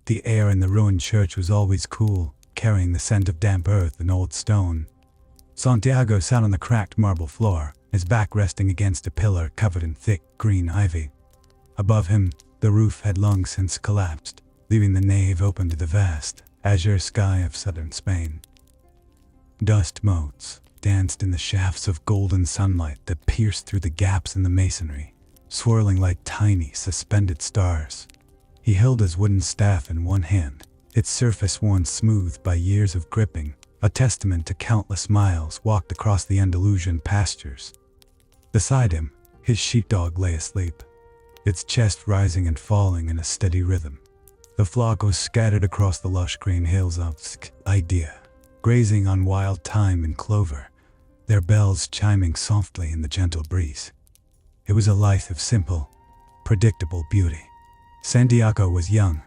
The air in the ruined church was always cool, carrying the scent of damp earth and old stone. Santiago sat on the cracked marble floor, his back resting against a pillar covered in thick green ivy. Above him, the roof had long since collapsed, leaving the nave open to the vast, azure sky of southern Spain. Dust motes danced in the shafts of golden sunlight that pierced through the gaps in the masonry, swirling like tiny, suspended stars. He held his wooden staff in one hand, its surface worn smooth by years of gripping, a testament to countless miles walked across the Andalusian pastures. Beside him, his sheepdog lay asleep, its chest rising and falling in a steady rhythm. The flock was scattered across the lush green hills of Idea, grazing on wild thyme and clover, their bells chiming softly in the gentle breeze. It was a life of simple, predictable beauty. Santiago was young,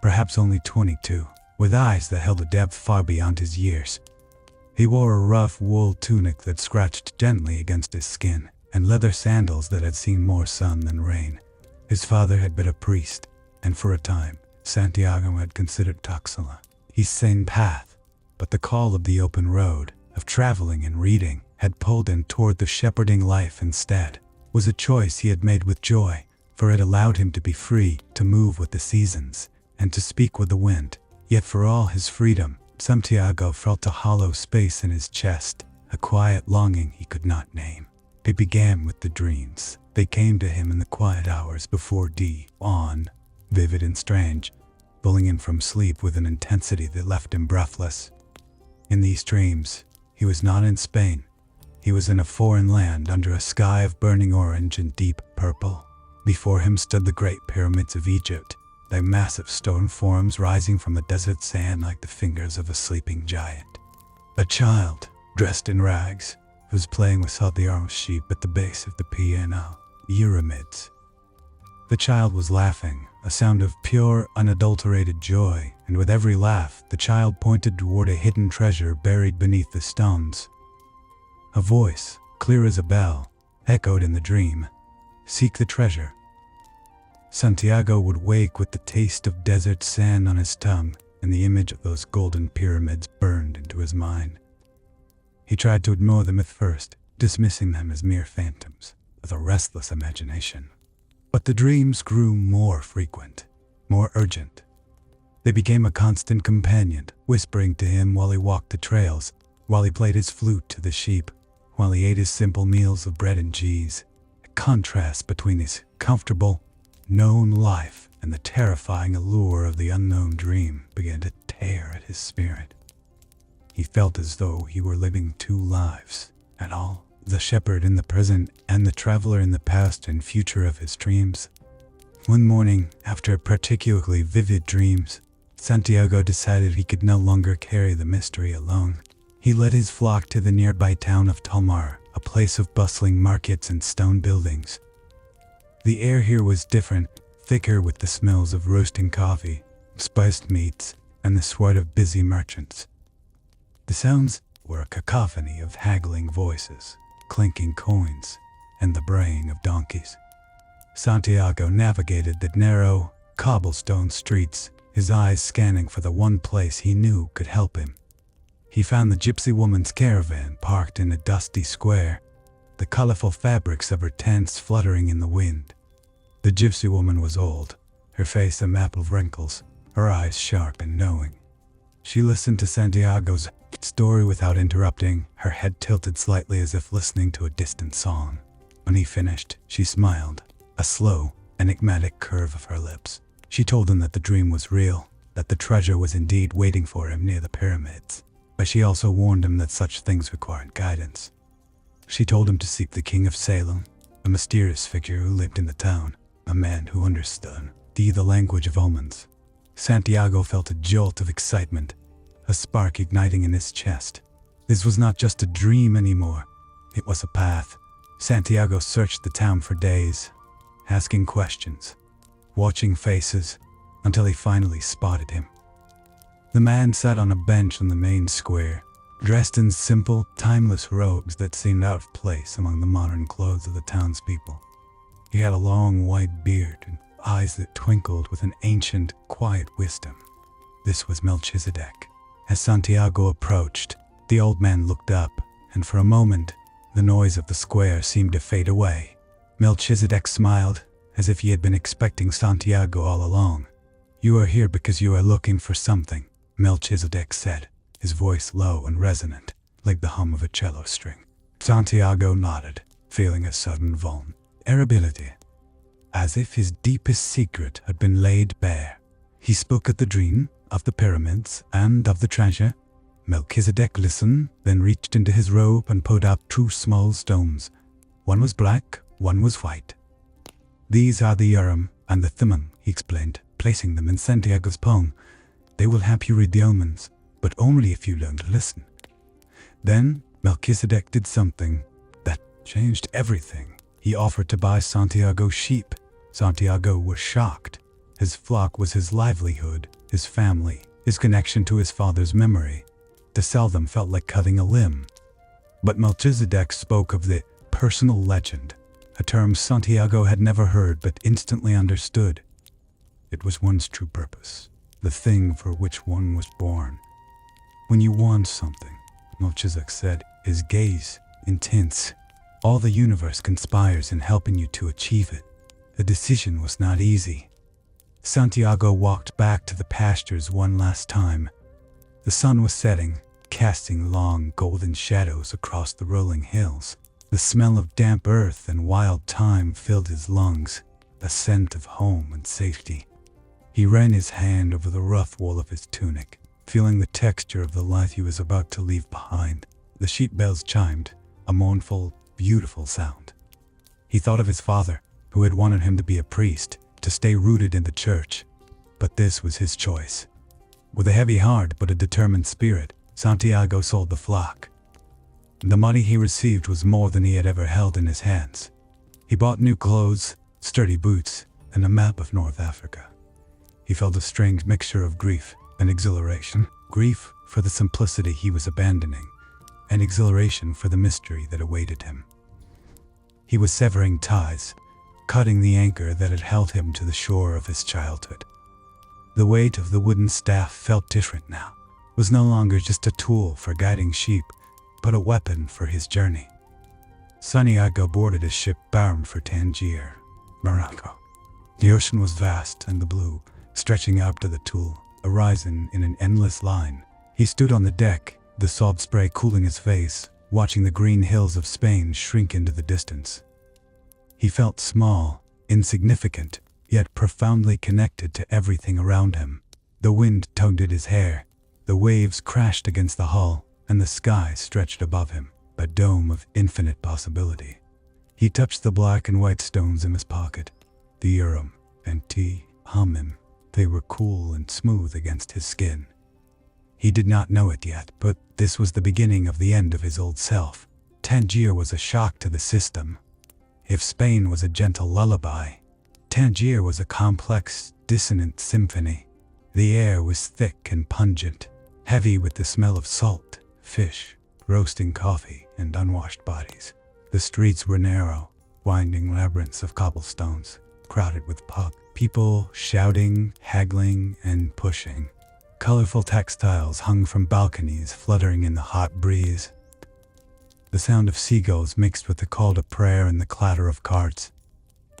perhaps only 22, with eyes that held a depth far beyond his years. He wore a rough wool tunic that scratched gently against his skin, and leather sandals that had seen more sun than rain. His father had been a priest, and for a time, Santiago had considered Toxala his sane path, but the call of the open road, of traveling and reading, had pulled him toward the shepherding life instead. Was a choice he had made with joy, for it allowed him to be free, to move with the seasons, and to speak with the wind. Yet for all his freedom, Santiago felt a hollow space in his chest, a quiet longing he could not name. It began with the dreams. They came to him in the quiet hours before dawn, vivid and strange, pulling him from sleep with an intensity that left him breathless. In these dreams, he was not in Spain. He was in a foreign land under a sky of burning orange and deep purple. Before him stood the great pyramids of Egypt, their massive stone forms rising from the desert sand like the fingers of a sleeping giant. A child, dressed in rags, was playing with Santiago's sheep at the base of the pyramids. The child was laughing, a sound of pure, unadulterated joy, and with every laugh, the child pointed toward a hidden treasure buried beneath the stones. A voice, clear as a bell, echoed in the dream, "Seek the treasure." Santiago would wake with the taste of desert sand on his tongue, and the image of those golden pyramids burned into his mind. He tried to ignore them at first, dismissing them as mere phantoms, with a restless imagination. But the dreams grew more frequent, more urgent. They became a constant companion, whispering to him while he walked the trails, while he played his flute to the sheep, while he ate his simple meals of bread and cheese. A contrast between his comfortable, known life and the terrifying allure of the unknown dream began to tear at his spirit. He felt as though he were living two lives, and all, the shepherd in the present and the traveler in the past and future of his dreams. One morning, after particularly vivid dreams, Santiago decided he could no longer carry the mystery alone. He led his flock to the nearby town of Talmar, a place of bustling markets and stone buildings. The air here was different, thicker with the smells of roasting coffee, spiced meats, and the sweat of busy merchants. The sounds were a cacophony of haggling voices, clinking coins, and the braying of donkeys. Santiago navigated the narrow, cobblestone streets, his eyes scanning for the one place he knew could help him. He found the gypsy woman's caravan parked in a dusty square, the colorful fabrics of her tents fluttering in the wind. The gypsy woman was old, her face a map of wrinkles, her eyes sharp and knowing. She listened to Santiago's story without interrupting, her head tilted slightly as if listening to a distant song. When he finished, she smiled, a slow, enigmatic curve of her lips. She told him that the dream was real, that the treasure was indeed waiting for him near the pyramids, but she also warned him that such things required guidance. She told him to seek the king of Salem, a mysterious figure who lived in the town, a man who understood the language of omens. Santiago felt a jolt of excitement, a spark igniting in his chest. This was not just a dream anymore, it was a path. Santiago searched the town for days, asking questions, watching faces, until he finally spotted him. The man sat on a bench in the main square, dressed in simple, timeless robes that seemed out of place among the modern clothes of the townspeople. He had a long white beard and eyes that twinkled with an ancient, quiet wisdom. This was Melchizedek. As Santiago approached, the old man looked up, and for a moment, the noise of the square seemed to fade away. Melchizedek smiled, as if he had been expecting Santiago all along. "You are here because you are looking for something," Melchizedek said, his voice low and resonant, like the hum of a cello string. Santiago nodded, feeling a sudden vulnerability, as if his deepest secret had been laid bare. He spoke of the dream, of the pyramids, and of the treasure. Melchizedek listened, then reached into his robe and pulled out two small stones. One was black, one was white. "These are the Urim and the Thummim," he explained, placing them in Santiago's palm. "They will help you read the omens, but only if you learn to listen." Then Melchizedek did something that changed everything. He offered to buy Santiago's sheep. Santiago was shocked. His flock was his livelihood, his family, his connection to his father's memory. To sell them felt like cutting a limb. But Melchizedek spoke of the personal legend, a term Santiago had never heard but instantly understood. It was one's true purpose, the thing for which one was born. "When you want something," Melchizedek said, his gaze intense, "all the universe conspires in helping you to achieve it." The decision was not easy. Santiago walked back to the pastures one last time. The sun was setting, casting long golden shadows across the rolling hills. The smell of damp earth and wild thyme filled his lungs, a scent of home and safety. He ran his hand over the rough wool of his tunic, feeling the texture of the life he was about to leave behind. The sheep bells chimed, a mournful, beautiful sound. He thought of his father, who had wanted him to be a priest, to stay rooted in the church. But this was his choice. With a heavy heart but a determined spirit, Santiago sold the flock. The money he received was more than he had ever held in his hands. He bought new clothes, sturdy boots, and a map of North Africa. He felt a strange mixture of grief and exhilaration. Grief for the simplicity he was abandoning, and exhilaration for the mystery that awaited him. He was severing ties, cutting the anchor that had held him to the shore of his childhood. The weight of the wooden staff felt different now. It was no longer just a tool for guiding sheep, but a weapon for his journey. Santiago boarded a ship bound for Tangier, Morocco. The ocean was vast and the blue, stretching out to the Toul, horizon in an endless line. He stood on the deck, the salt spray cooling his face, watching the green hills of Spain shrink into the distance. He felt small, insignificant, yet profoundly connected to everything around him. The wind tugged at his hair, the waves crashed against the hull, and the sky stretched above him, a dome of infinite possibility. He touched the black and white stones in his pocket, the Urim and Thummim. They were cool and smooth against his skin. He did not know it yet, but this was the beginning of the end of his old self. Tangier was a shock to the system. If Spain was a gentle lullaby, Tangier was a complex, dissonant symphony. The air was thick and pungent, heavy with the smell of salt, fish, roasting coffee, and unwashed bodies. The streets were narrow, winding labyrinths of cobblestones, crowded with people shouting, haggling, and pushing. Colorful textiles hung from balconies, fluttering in the hot breeze. The sound of seagulls mixed with the call to prayer and the clatter of carts.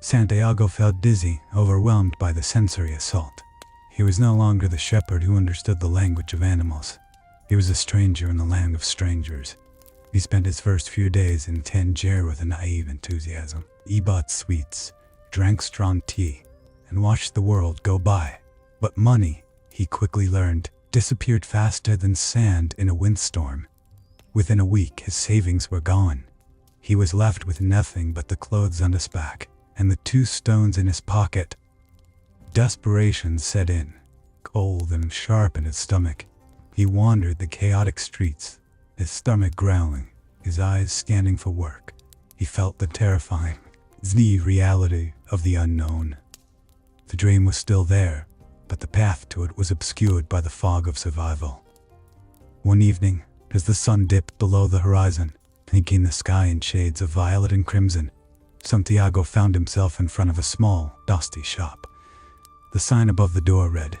Santiago felt dizzy, overwhelmed by the sensory assault. He was no longer the shepherd who understood the language of animals. He was a stranger in the land of strangers. He spent his first few days in Tangier with a naive enthusiasm. He bought sweets, drank strong tea, and watched the world go by. But money, he quickly learned, disappeared faster than sand in a windstorm. Within a week, his savings were gone. He was left with nothing but the clothes on his back and the 2 stones in his pocket. Desperation set in, cold and sharp in his stomach. He wandered the chaotic streets, his stomach growling, his eyes scanning for work. He felt the terrifying, the reality of the unknown. The dream was still there, but the path to it was obscured by the fog of survival. One evening, as the sun dipped below the horizon, inking the sky in shades of violet and crimson, Santiago found himself in front of a small, dusty shop. The sign above the door read,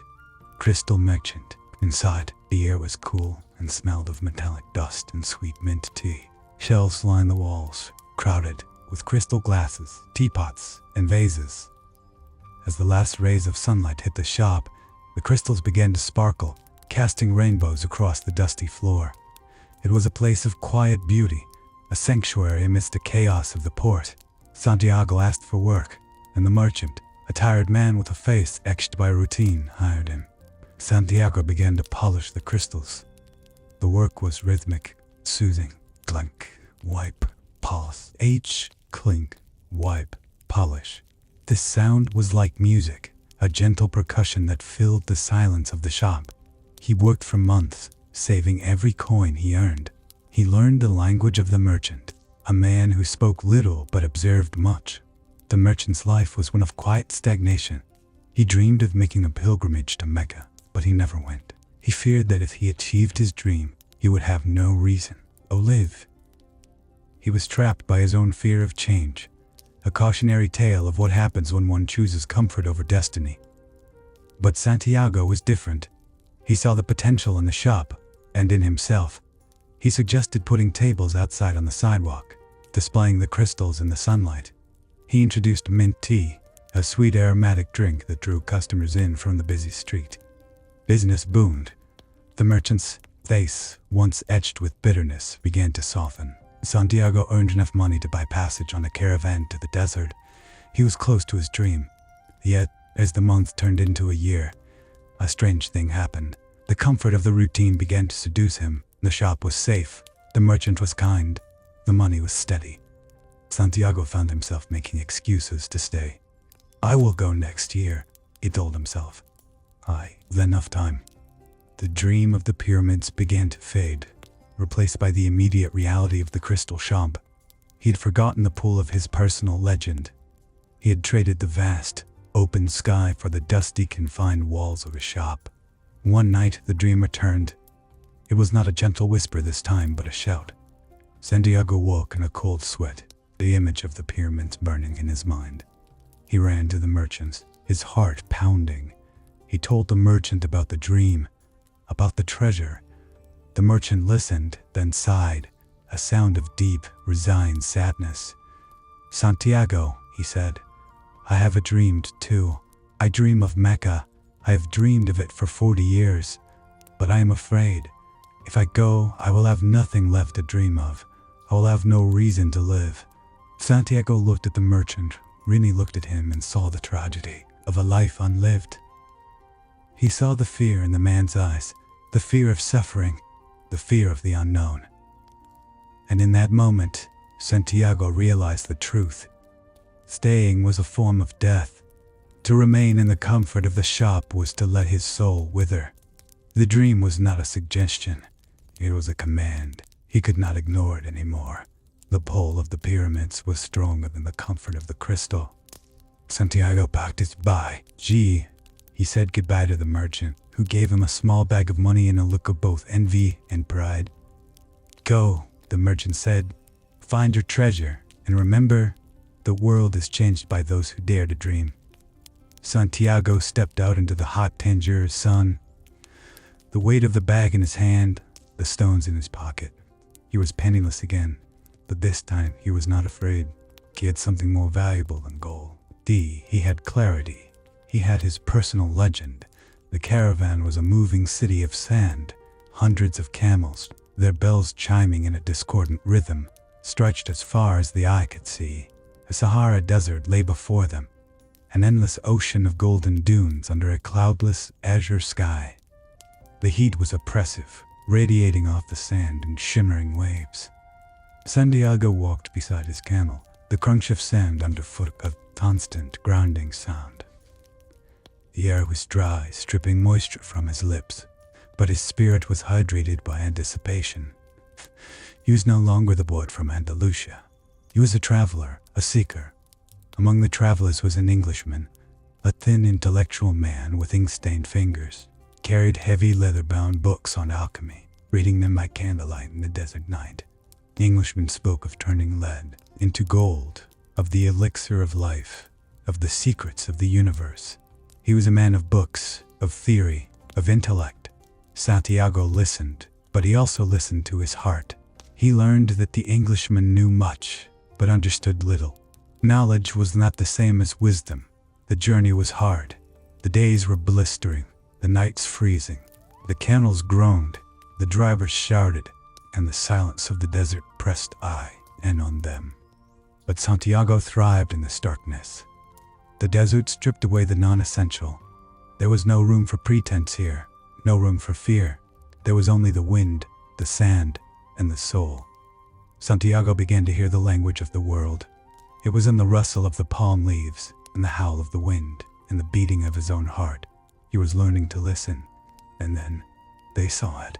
Crystal Merchant. Inside, the air was cool and smelled of metallic dust and sweet mint tea. Shelves lined the walls, crowded with crystal glasses, teapots, and vases. As the last rays of sunlight hit the shop, the crystals began to sparkle, casting rainbows across the dusty floor. It was a place of quiet beauty, a sanctuary amidst the chaos of the port. Santiago asked for work, and the merchant, a tired man with a face etched by routine, hired him. Santiago began to polish the crystals. The work was rhythmic, soothing. Clink, wipe, polish. Clink, wipe, polish. This sound was like music, a gentle percussion that filled the silence of the shop. He worked for months, saving every coin he earned. He learned the language of the merchant, a man who spoke little but observed much. The merchant's life was one of quiet stagnation. He dreamed of making a pilgrimage to Mecca, but he never went. He feared that if he achieved his dream, he would have no reason to live. He was trapped by his own fear of change, a cautionary tale of what happens when one chooses comfort over destiny. But Santiago was different. He saw the potential in the shop and in himself. He suggested putting tables outside on the sidewalk, displaying the crystals in the sunlight. He introduced mint tea, a sweet aromatic drink that drew customers in from the busy street. Business boomed. The merchant's face, once etched with bitterness, began to soften. Santiago earned enough money to buy passage on a caravan to the desert. He was close to his dream. Yet, as the month turned into a year, a strange thing happened. The comfort of the routine began to seduce him. The shop was safe. The merchant was kind. The money was steady. Santiago found himself making excuses to stay. I will go next year, he told himself. Then enough time. The dream of the pyramids began to fade, replaced by the immediate reality of the crystal shop. He had forgotten the pull of his personal legend. He had traded the vast, open sky for the dusty, confined walls of a shop. One night, the dream returned. It was not a gentle whisper this time, but a shout. Santiago woke in a cold sweat, the image of the pyramids burning in his mind. He ran to the merchants, his heart pounding. He told the merchant about the dream, about the treasure. The merchant listened, then sighed, a sound of deep, resigned sadness. Santiago, he said, I have a dream too. I dream of Mecca. I have dreamed of it for 40 years, but I am afraid. If I go, I will have nothing left to dream of. I will have no reason to live. Santiago looked at the merchant, really looked at him and saw the tragedy of a life unlived. He saw the fear in the man's eyes, the fear of suffering, the fear of the unknown. And in that moment, Santiago realized the truth. Staying was a form of death. To remain in the comfort of the shop was to let his soul wither. The dream was not a suggestion. It was a command. He could not ignore it anymore. The pull of the pyramids was stronger than the comfort of the crystal. Santiago packed his bag. He said goodbye to the merchant, who gave him a small bag of money and a look of both envy and pride. Go, the merchant said. Find your treasure, and remember, the world is changed by those who dare to dream. Santiago stepped out into the hot Tangier sun, the weight of the bag in his hand, the stones in his pocket. He was penniless again, but this time he was not afraid. He had something more valuable than gold. He had clarity. He had his personal legend. The caravan was a moving city of sand, hundreds of camels, their bells chiming in a discordant rhythm, stretched as far as the eye could see. A Sahara desert lay before them, an endless ocean of golden dunes under a cloudless, azure sky. The heat was oppressive, radiating off the sand in shimmering waves. Santiago walked beside his camel, the crunch of sand underfoot a constant grounding sound. The air was dry, stripping moisture from his lips, but his spirit was hydrated by anticipation. He was no longer the boy from Andalusia. He was a traveler, a seeker. Among the travelers was an Englishman, a thin intellectual man with ink-stained fingers, carried heavy leather-bound books on alchemy, reading them by candlelight in the desert night. The Englishman spoke of turning lead into gold, of the elixir of life, of the secrets of the universe. He was a man of books, of theory, of intellect. Santiago listened, but he also listened to his heart. He learned that the Englishman knew much, but understood little. Knowledge was not the same as wisdom. The journey was hard. The days were blistering, the nights freezing. The camels groaned, the drivers shouted, and the silence of the desert pressed in on them. But Santiago thrived in this darkness. The desert stripped away the non-essential. There was no room for pretense here, no room for fear. There was only the wind, the sand, and the soul. Santiago began to hear the language of the world. It was in the rustle of the palm leaves, in the howl of the wind, in the beating of his own heart. He was learning to listen. And then they saw it.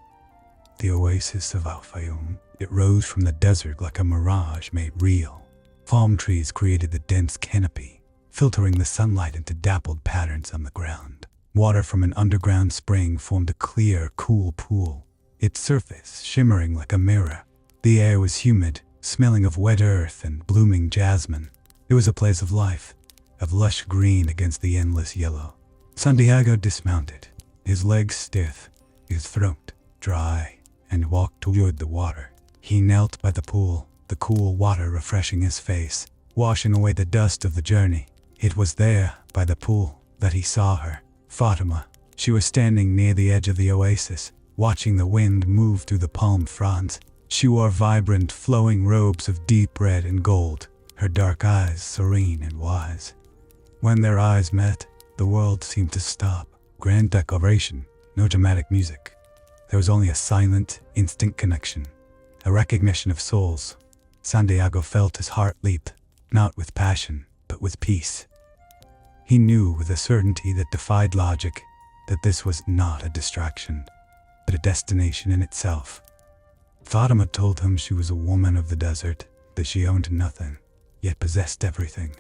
The oasis of Al-Fayoum. It rose from the desert like a mirage made real. Palm trees created the dense canopy, filtering the sunlight into dappled patterns on the ground. Water from an underground spring formed a clear, cool pool, its surface shimmering like a mirror. The air was humid, smelling of wet earth and blooming jasmine. It was a place of life, of lush green against the endless yellow. Santiago dismounted, his legs stiff, his throat dry, and walked toward the water. He knelt by the pool, the cool water refreshing his face, washing away the dust of the journey. It was there, by the pool, that he saw her, Fatima. She was standing near the edge of the oasis, watching the wind move through the palm fronds. She wore vibrant, flowing robes of deep red and gold, her dark eyes serene and wise. When their eyes met, the world seemed to stop. Grand declaration, no dramatic music. There was only a silent, instant connection, a recognition of souls. Santiago felt his heart leap, not with passion, but with peace. He knew with a certainty that defied logic that this was not a distraction, but a destination in itself. Fatima told him she was a woman of the desert, that she owned nothing, yet possessed everything.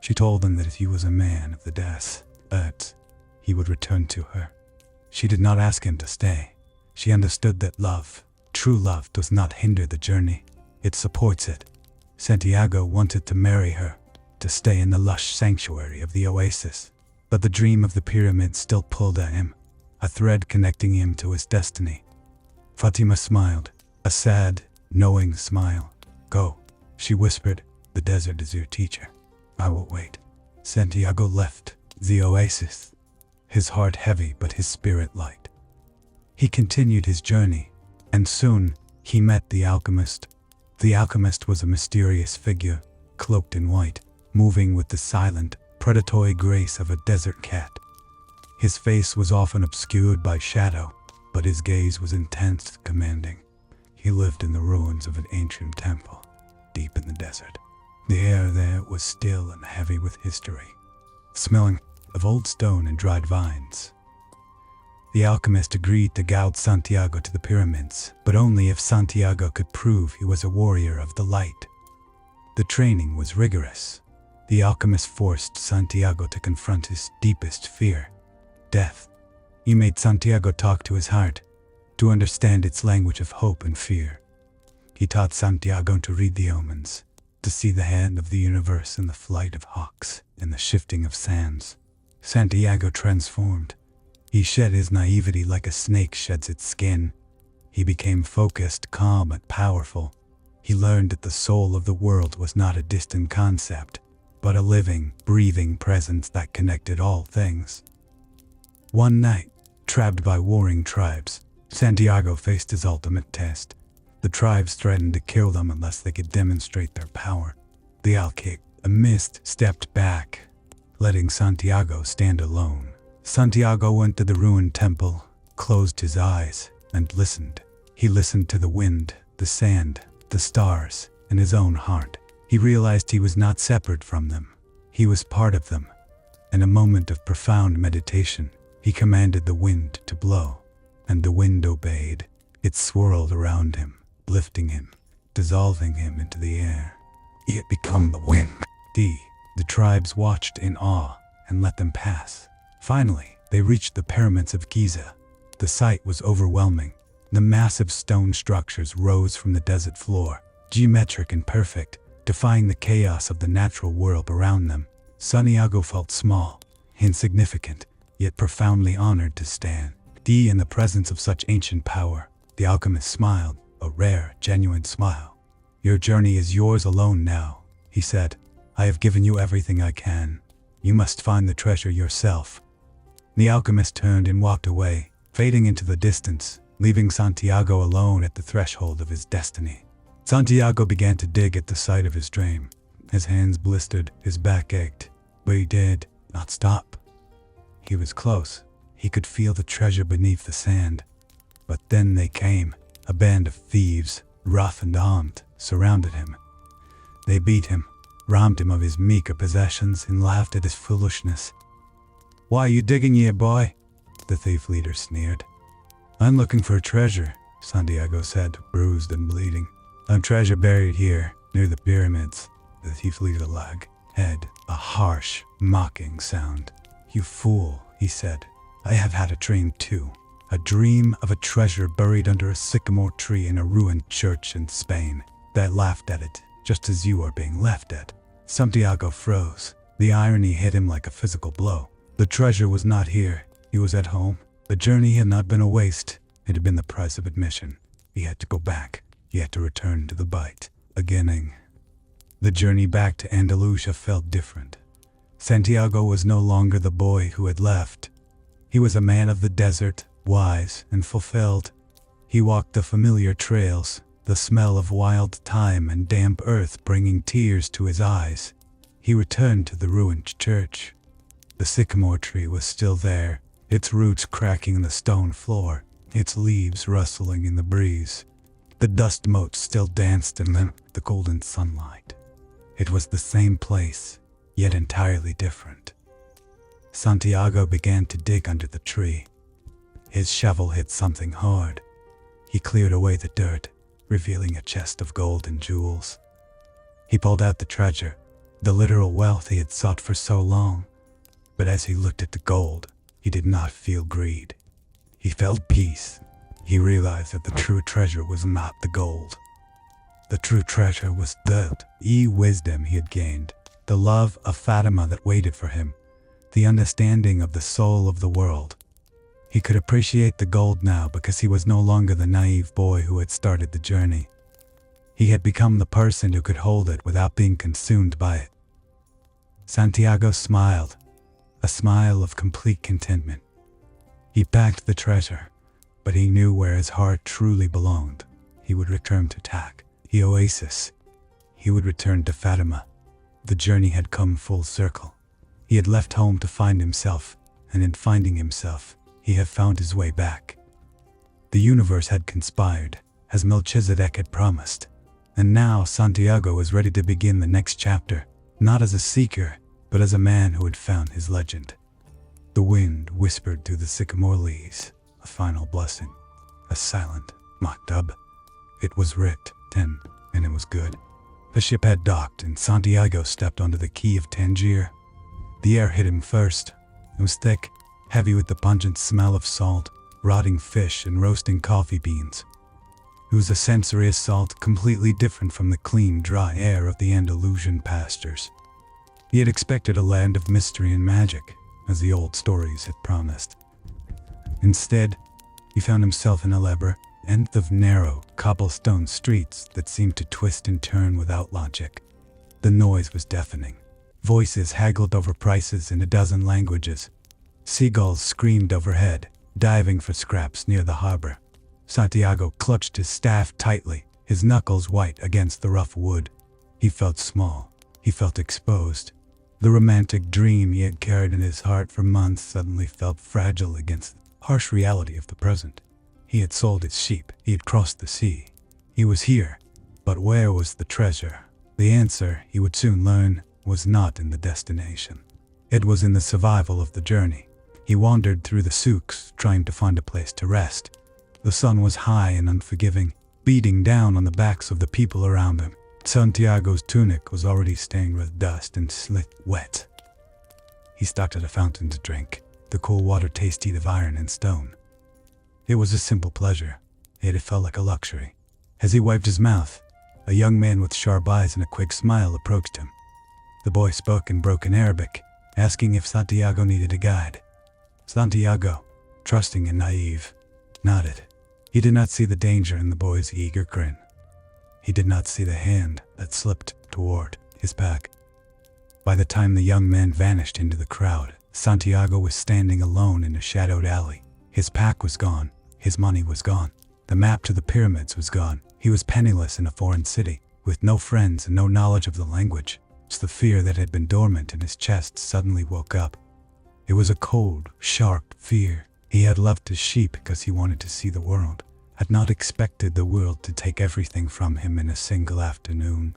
She told him that if he was a man of the desert, he would return to her. She did not ask him to stay. She understood that love, true love, does not hinder the journey. It supports it. Santiago wanted to marry her, to stay in the lush sanctuary of the oasis. But the dream of the pyramid still pulled at him, a thread connecting him to his destiny. Fatima smiled, a sad, knowing smile. "Go," she whispered. "The desert is your teacher. I will wait." Santiago left the oasis, his heart heavy but his spirit light. He continued his journey, and soon he met the alchemist. The alchemist was a mysterious figure, cloaked in white, moving with the silent, predatory grace of a desert cat. His face was often obscured by shadow, but his gaze was intense, commanding. He lived in the ruins of an ancient temple, deep in the desert. The air there was still and heavy with history, smelling of old stone and dried vines. The alchemist agreed to guide Santiago to the pyramids, but only if Santiago could prove he was a warrior of the light. The training was rigorous. The alchemist forced Santiago to confront his deepest fear, death. He made Santiago talk to his heart, to understand its language of hope and fear. He taught Santiago to read the omens, to see the hand of the universe in the flight of hawks and the shifting of sands. Santiago transformed. He shed his naivety like a snake sheds its skin. He became focused, calm, and powerful. He learned that the soul of the world was not a distant concept, but a living, breathing presence that connected all things. One night, trapped by warring tribes, Santiago faced his ultimate test. The tribes threatened to kill them unless they could demonstrate their power. The Alchemist stepped back, letting Santiago stand alone. Santiago went to the ruined temple, closed his eyes, and listened. He listened to the wind, the sand, the stars, and his own heart. He realized he was not separate from them. He was part of them. In a moment of profound meditation, he commanded the wind to blow, and the wind obeyed. It swirled around him, lifting him, dissolving him into the air. He had become the wind. The tribes watched in awe and let them pass. Finally, they reached the pyramids of Giza. The sight was overwhelming. The massive stone structures rose from the desert floor, geometric and perfect, defying the chaos of the natural world around them. Santiago felt small. insignificant, yet profoundly honored to stand in the presence of such ancient power. The alchemist smiled, a rare, genuine smile. "Your journey is yours alone now," he said. "I have given you everything I can. You must find the treasure yourself." The alchemist turned and walked away, fading into the distance, leaving Santiago alone at the threshold of his destiny. Santiago began to dig at the site of his dream. His hands blistered, his back ached, but he did not stop. He was close. He could feel the treasure beneath the sand. But then they came. A band of thieves, rough and armed, surrounded him. They beat him, robbed him of his meager possessions, and laughed at his foolishness. "Why are you digging here, boy?" the thief leader sneered. "I'm looking for a treasure," Santiago said, bruised and bleeding. "A treasure buried here, near the pyramids," the thief leader had a harsh, mocking sound. "You fool," he said. "I have had a dream too. A dream of a treasure buried under a sycamore tree in a ruined church in Spain. That laughed at it, just as you are being laughed at." Santiago froze. The irony hit him like a physical blow. The treasure was not here. He was at home. The journey had not been a waste. It had been the price of admission. He had to go back. He had to return to the beginning. The journey back to Andalusia felt different. Santiago was no longer the boy who had left. He was a man of the desert, wise and fulfilled. He walked the familiar trails, the smell of wild thyme and damp earth bringing tears to his eyes. He returned to the ruined church. The sycamore tree was still there, its roots cracking in the stone floor, its leaves rustling in the breeze. The dust motes still danced in the golden sunlight. It was the same place, yet entirely different. Santiago began to dig under the tree. His shovel hit something hard. He cleared away the dirt, revealing a chest of gold and jewels. He pulled out the treasure, the literal wealth he had sought for so long. But as he looked at the gold, he did not feel greed. He felt peace. He realized that the true treasure was not the gold. The true treasure was the wisdom he had gained, the love of Fatima that waited for him, the understanding of the soul of the world. He could appreciate the gold now because he was no longer the naive boy who had started the journey. He had become the person who could hold it without being consumed by it. Santiago smiled, a smile of complete contentment. He packed the treasure, but he knew where his heart truly belonged. He would return to Tak, the oasis. He would return to Fatima. The journey had come full circle. He had left home to find himself, and in finding himself, he had found his way back. The universe had conspired, as Melchizedek had promised. And now Santiago was ready to begin the next chapter, not as a seeker, but as a man who had found his legend. The wind whispered through the sycamore leaves, a final blessing, a silent maktub. It was written, and it was good. The ship had docked, and Santiago stepped onto the quay of Tangier. The air hit him first. It was thick, heavy with the pungent smell of salt, rotting fish, and roasting coffee beans. It was a sensory assault completely different from the clean, dry air of the Andalusian pastures. He had expected a land of mystery and magic, as the old stories had promised. Instead, he found himself in a labyrinth of narrow, cobblestone streets that seemed to twist and turn without logic. The noise was deafening. Voices haggled over prices in a dozen languages. Seagulls screamed overhead, diving for scraps near the harbor. Santiago clutched his staff tightly, his knuckles white against the rough wood. He felt small. He felt exposed. The romantic dream he had carried in his heart for months suddenly felt fragile against the harsh reality of the present. He had sold his sheep. He had crossed the sea. He was here. But where was the treasure? The answer, he would soon learn, was not in the destination. It was in the survival of the journey. He wandered through the souks, trying to find a place to rest. The sun was high and unforgiving, beating down on the backs of the people around him. Santiago's tunic was already stained with dust and wet. He stopped at a fountain to drink. The cool water tasted of iron and stone. It was a simple pleasure, yet it felt like a luxury. As he wiped his mouth, a young man with sharp eyes and a quick smile approached him. The boy spoke in broken Arabic. asking if Santiago needed a guide. Santiago, trusting and naive, nodded. He did not see the danger in the boy's eager grin. He did not see the hand that slipped toward his pack. By the time the young man vanished into the crowd, Santiago was standing alone in a shadowed alley. His pack was gone. His money was gone. The map to the pyramids was gone. He was penniless in a foreign city, with no friends and no knowledge of the language. The fear that had been dormant in his chest suddenly woke up. It was a cold, sharp fear. He had loved his sheep because he wanted to see the world, had not expected the world to take everything from him in a single afternoon.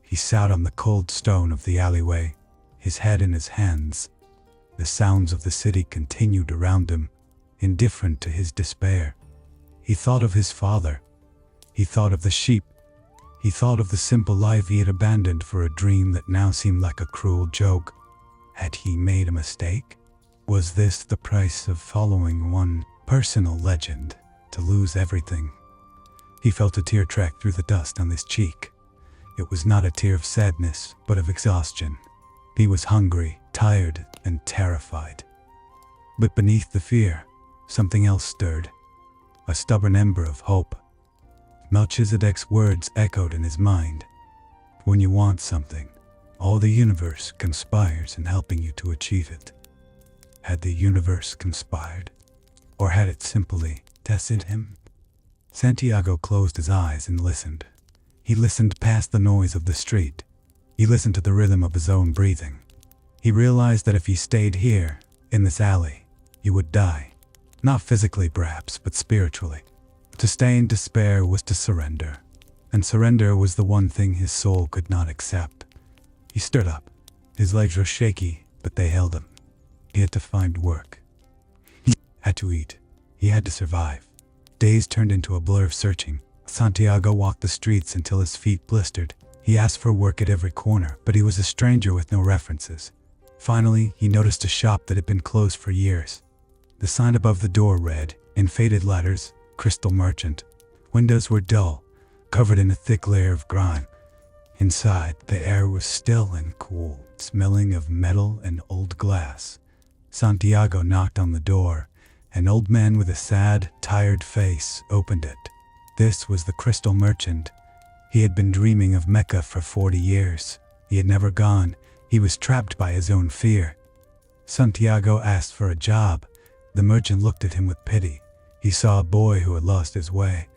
He sat on the cold stone of the alleyway, his head in his hands. The sounds of the city continued around him, indifferent to his despair. He thought of his father. He thought of the sheep. He thought of the simple life he had abandoned for a dream that now seemed like a cruel joke. Had he made a mistake? Was this the price of following one personal legend, to lose everything? He felt a tear track through the dust on his cheek. It was not a tear of sadness, but of exhaustion. He was hungry, tired, and terrified. But beneath the fear, something else stirred. A stubborn ember of hope. Melchizedek's words echoed in his mind. When you want something, all the universe conspires in helping you to achieve it. Had the universe conspired? Or had it simply tested him? Santiago closed his eyes and listened. He listened past the noise of the street. He listened to the rhythm of his own breathing. He realized that if he stayed here, in this alley, he would die. Not physically perhaps, but spiritually. To stay in despair was to surrender, and surrender was the one thing his soul could not accept. He stood up. His legs were shaky, but they held him. He had to find work. He had to eat. He had to survive. Days turned into a blur of searching. Santiago walked the streets until his feet blistered. He asked for work at every corner, but he was a stranger with no references. Finally, he noticed a shop that had been closed for years. The sign above the door read, in faded letters, Crystal Merchant. Windows were dull, covered in a thick layer of grime. Inside, the air was still and cool, smelling of metal and old glass. Santiago knocked on the door. An old man with a sad, tired face opened it. This was the Crystal Merchant. He had been dreaming of Mecca for 40 years. He had never gone. He was trapped by his own fear. Santiago asked for a job. The merchant looked at him with pity. He saw a boy who had lost his way,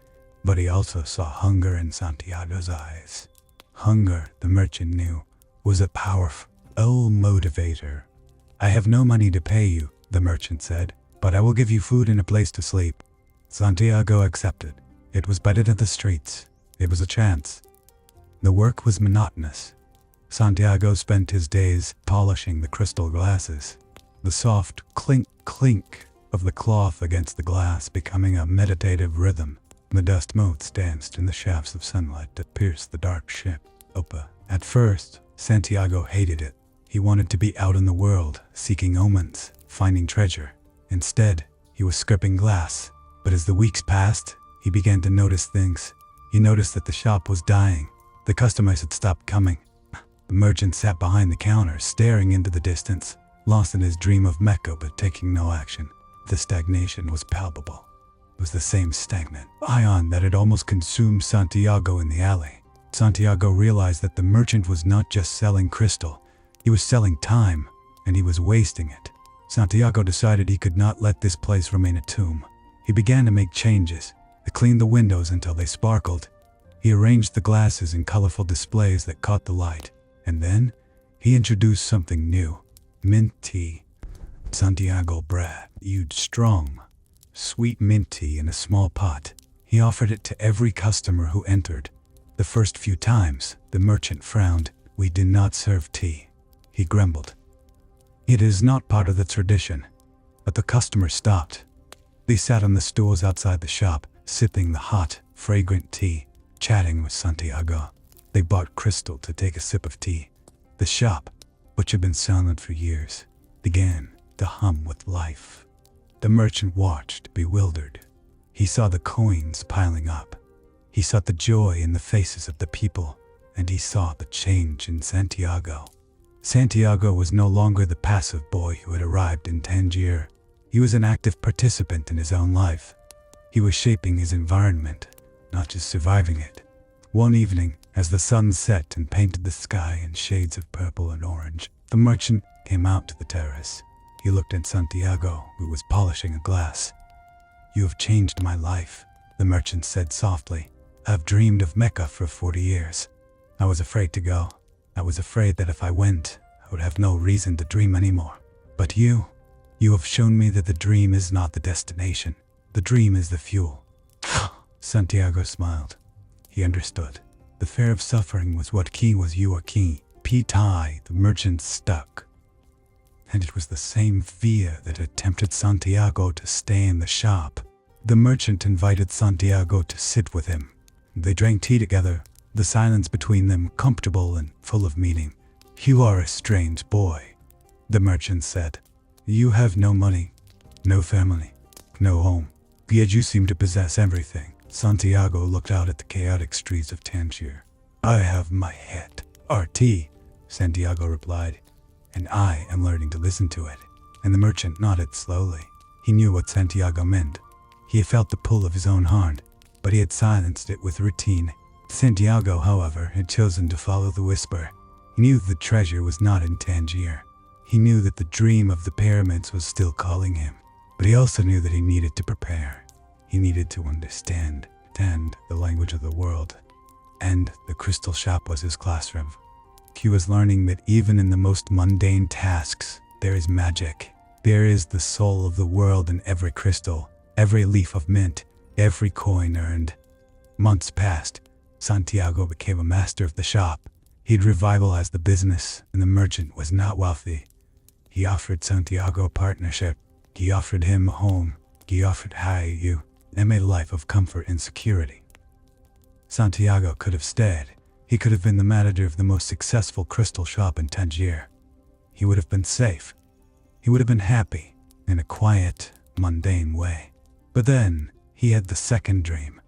but he also saw hunger in Santiago's eyes. Hunger, the merchant knew, was a powerful motivator. I have no money to pay you, the merchant said, but I will give you food and a place to sleep. Santiago accepted. It was better than the streets. It was a chance. The work was monotonous. Santiago spent his days polishing the crystal glasses, the soft clink of the cloth against the glass becoming a meditative rhythm. The dust motes danced in the shafts of sunlight that pierced the dark ship. At first, Santiago hated it. He wanted to be out in the world, seeking omens, finding treasure. Instead, he was scraping glass. But as the weeks passed, he began to notice things. He noticed that the shop was dying. The customers had stopped coming. The merchant sat behind the counter, staring into the distance, lost in his dream of Mecca but taking no action. The stagnation was palpable. It was the same stagnant ion that had almost consumed Santiago in the alley. Santiago realized that the merchant was not just selling crystal. He was selling time, and he was wasting it. Santiago decided he could not let this place remain a tomb. He began to make changes. He cleaned the windows until they sparkled. He arranged the glasses in colorful displays that caught the light. And then, he introduced something new. Mint tea. Santiago brewed strong, sweet mint tea in a small pot. He offered it to every customer who entered. The first few times, the merchant frowned. We do not serve tea, he grumbled. It is not part of the tradition. But the customers stopped. They sat on the stools outside the shop, sipping the hot, fragrant tea, chatting with Santiago. They bought crystal to take a sip of tea. The shop, which had been silent for years, began to hum with life. The merchant watched, bewildered. He saw the coins piling up. He saw the joy in the faces of the people, and he saw the change in Santiago. Santiago was no longer the passive boy who had arrived in Tangier. He was an active participant in his own life. He was shaping his environment, not just surviving it. One evening, as the sun set and painted the sky in shades of purple and orange, the merchant came out to the terrace. He looked at Santiago, who was polishing a glass. "You have changed my life," the merchant said softly. "I've dreamed of Mecca for 40 years. I was afraid to go. I was afraid that if I went, I would have no reason to dream anymore. But you have shown me that the dream is not the destination. The dream is the fuel." Santiago smiled. He understood. The fear of suffering was what key was your key. P-tie, the merchant stuck. And it was the same fear that had tempted Santiago to stay in the shop. The merchant invited Santiago to sit with him. They drank tea together, the silence between them comfortable and full of meaning. "You are a strange boy," the merchant said. "You have no money, no family, no home. Yet you seem to possess everything." Santiago looked out at the chaotic streets of Tangier. "I have my head." "RT," Santiago replied, "and I am learning to listen to it." And the merchant nodded slowly. He knew what Santiago meant. He had felt the pull of his own heart, but he had silenced it with routine. Santiago, however, had chosen to follow the whisper. He knew the treasure was not in Tangier. He knew that the dream of the pyramids was still calling him. But he also knew that he needed to prepare. He needed to understand the language of the world. And the crystal shop was his classroom. He was learning that even in the most mundane tasks, there is magic. There is the soul of the world in every crystal, every leaf of mint, every coin earned. Months passed. Santiago became a master of the shop. He'd revitalized the business, and the merchant was not wealthy. He offered Santiago a partnership. He offered him a home. He offered hire and made a life of comfort and security. Santiago could have stayed. He could have been the manager of the most successful crystal shop in Tangier. He would have been safe. He would have been happy in a quiet, mundane way. But then he had the second dream.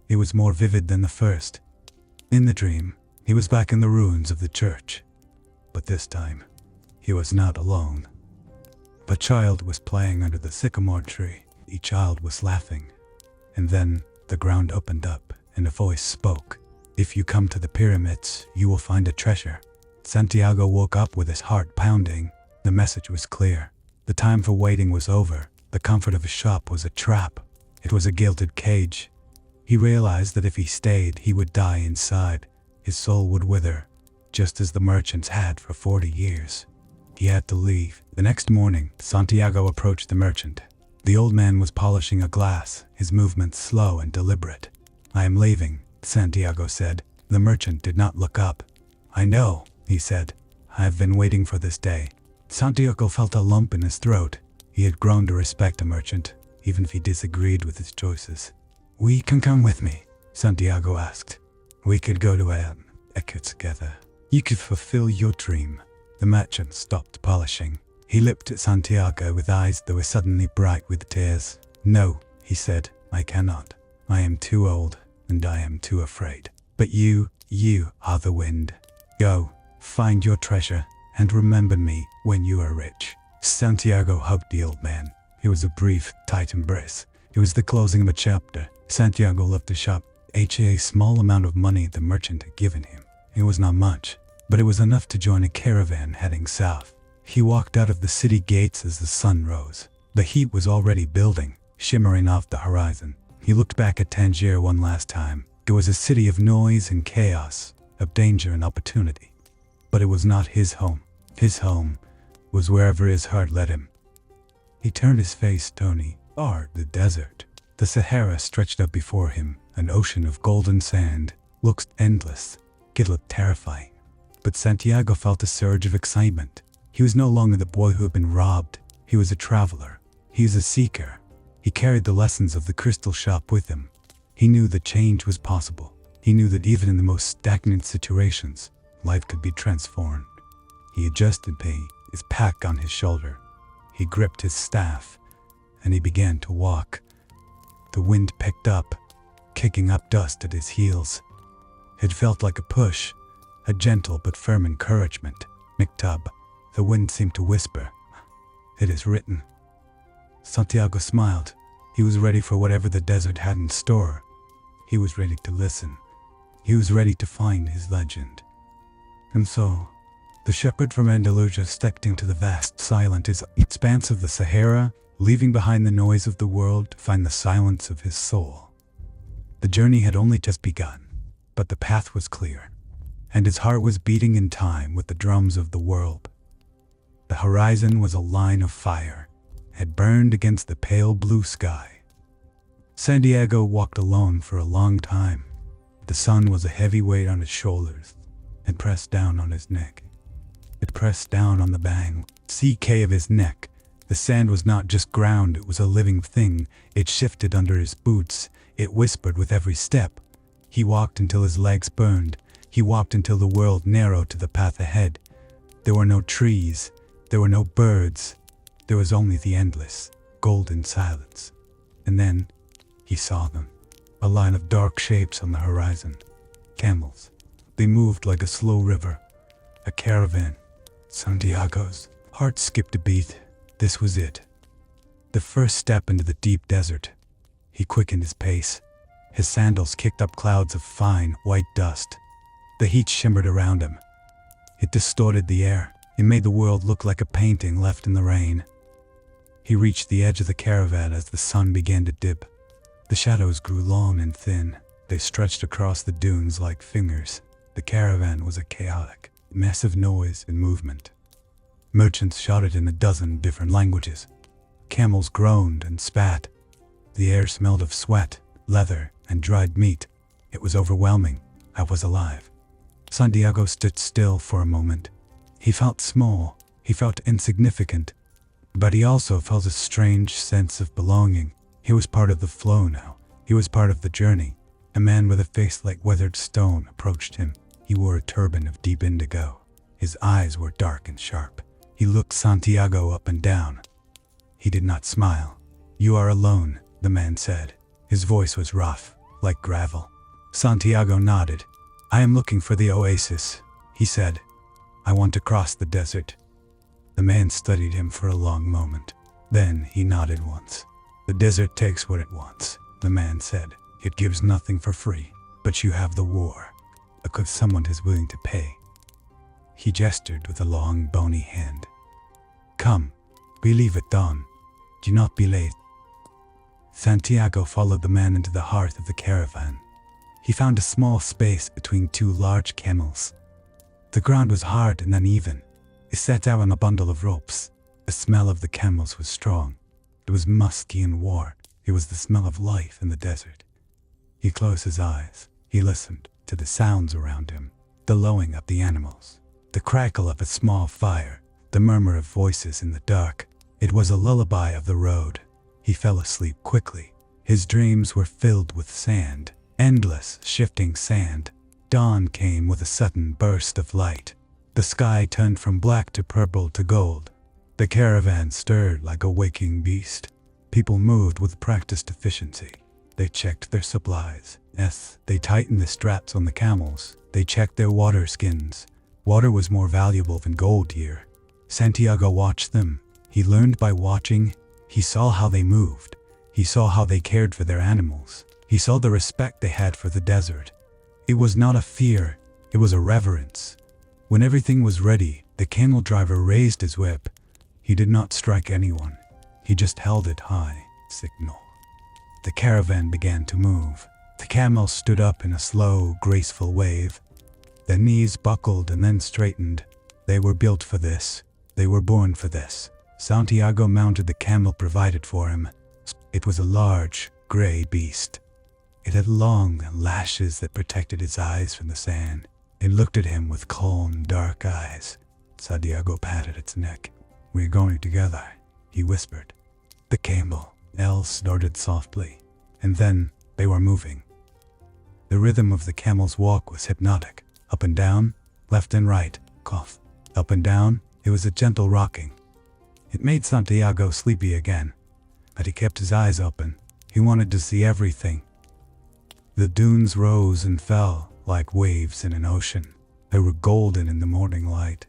It was more vivid than the first. In the dream, he was back in the ruins of the church. But this time, he was not alone. A child was playing under the sycamore tree. The child was laughing. And then the ground opened up and a voice spoke. "If you come to the pyramids, you will find a treasure." Santiago woke up with his heart pounding. The message was clear. The time for waiting was over. The comfort of his shop was a trap. It was a gilded cage. He realized that if he stayed, he would die inside. His soul would wither, just as the merchants had for 40 years. He had to leave. The next morning, Santiago approached the merchant. The old man was polishing a glass, his movements slow and deliberate. "I am leaving," Santiago said. The merchant did not look up. "I know," he said. "I have been waiting for this day." Santiago felt a lump in his throat. He had grown to respect a merchant, even if he disagreed with his choices. "We can come with me?" Santiago asked. "We could go to Eka together. You could fulfill your dream." The merchant stopped polishing. He looked at Santiago with eyes that were suddenly bright with tears. "No," he said, "I cannot. I am too old, and I am too afraid. But you are the wind. Go, find your treasure, and remember me when you are rich." Santiago hugged the old man. It was a brief, tight embrace. It was the closing of a chapter. Santiago left the shop, a small amount of money the merchant had given him. It was not much, but it was enough to join a caravan heading south. He walked out of the city gates as the sun rose. The heat was already building, shimmering off the horizon. He looked back at Tangier one last time. It was a city of noise and chaos, of danger and opportunity. But it was not his home. His home was wherever his heart led him. He turned his face stony, the desert. The Sahara stretched up before him, an ocean of golden sand, looked endless. It looked terrifying. But Santiago felt a surge of excitement. He was no longer the boy who had been robbed. He was a traveler. He was a seeker. He carried the lessons of the crystal shop with him. He knew that change was possible. He knew that even in the most stagnant situations, life could be transformed. He adjusted his pack on his shoulder. He gripped his staff, and he began to walk. The wind picked up, kicking up dust at his heels. It felt like a push, a gentle but firm encouragement. Miktub. The wind seemed to whisper, "It is written." Santiago smiled. He was ready for whatever the desert had in store. He was ready to listen. He was ready to find his legend. And so, the shepherd from Andalusia stepped into the vast, silent expanse of the Sahara, leaving behind the noise of the world to find the silence of his soul. The journey had only just begun, but the path was clear, and his heart was beating in time with the drums of the world. The horizon was a line of fire, had burned against the pale blue sky. Santiago walked alone for a long time. The sun was a heavy weight on his shoulders. It pressed down on his neck. It pressed down on the CK of his neck. The sand was not just ground, it was a living thing. It shifted under his boots. It whispered with every step. He walked until his legs burned. He walked until the world narrowed to the path ahead. There were no trees. There were no birds. There was only the endless, golden silence. And then, he saw them. A line of dark shapes on the horizon. Camels. They moved like a slow river. A caravan. Santiago's heart skipped a beat. This was it. The first step into the deep desert. He quickened his pace. His sandals kicked up clouds of fine, white dust. The heat shimmered around him. It distorted the air. It made the world look like a painting left in the rain. He reached the edge of the caravan as the sun began to dip. The shadows grew long and thin. They stretched across the dunes like fingers. The caravan was a chaotic mess of noise and movement. Merchants shouted in a dozen different languages. Camels groaned and spat. The air smelled of sweat, leather, and dried meat. It was overwhelming. I was alive. Santiago stood still for a moment. He felt small. He felt insignificant. But he also felt a strange sense of belonging. He was part of the flow now. He was part of the journey. A man with a face like weathered stone approached him. He wore a turban of deep indigo. His eyes were dark and sharp. He looked Santiago up and down. He did not smile. "You are alone," the man said. His voice was rough, like gravel. Santiago nodded. "I am looking for the oasis," he said. "I want to cross the desert." The man studied him for a long moment. Then he nodded once. "The desert takes what it wants," the man said. "It gives nothing for free, but you have the war, because someone is willing to pay." He gestured with a long, bony hand. "Come, we leave at dawn. Do not be late." Santiago followed the man into the heart of the caravan. He found a small space between two large camels. The ground was hard and uneven. He sat down on a bundle of ropes. The smell of the camels was strong. It was musky and warm. It was the smell of life in the desert. He closed his eyes. He listened to the sounds around him, the lowing of the animals, the crackle of a small fire, the murmur of voices in the dark. It was a lullaby of the road. He fell asleep quickly. His dreams were filled with sand, endless, shifting sand. Dawn came with a sudden burst of light. The sky turned from black to purple to gold. The caravan stirred like a waking beast. People moved with practiced efficiency. They checked their supplies. Yes, they tightened the straps on the camels. They checked their water skins. Water was more valuable than gold here. Santiago watched them. He learned by watching. He saw how they moved. He saw how they cared for their animals. He saw the respect they had for the desert. It was not a fear. It was a reverence. When everything was ready, the camel driver raised his whip. He did not strike anyone. He just held it high, signal. The caravan began to move. The camels stood up in a slow, graceful wave. Their knees buckled and then straightened. They were built for this. They were born for this. Santiago mounted the camel provided for him. It was a large, gray beast. It had long lashes that protected its eyes from the sand. It looked at him with calm, dark eyes. Santiago patted its neck. "We're going together," he whispered. The camel, snorted softly, and then they were moving. The rhythm of the camel's walk was hypnotic. Up and down, left and right, cough. Up and down, it was a gentle rocking. It made Santiago sleepy again, but he kept his eyes open. He wanted to see everything. The dunes rose and fell like waves in an ocean. They were golden in the morning light.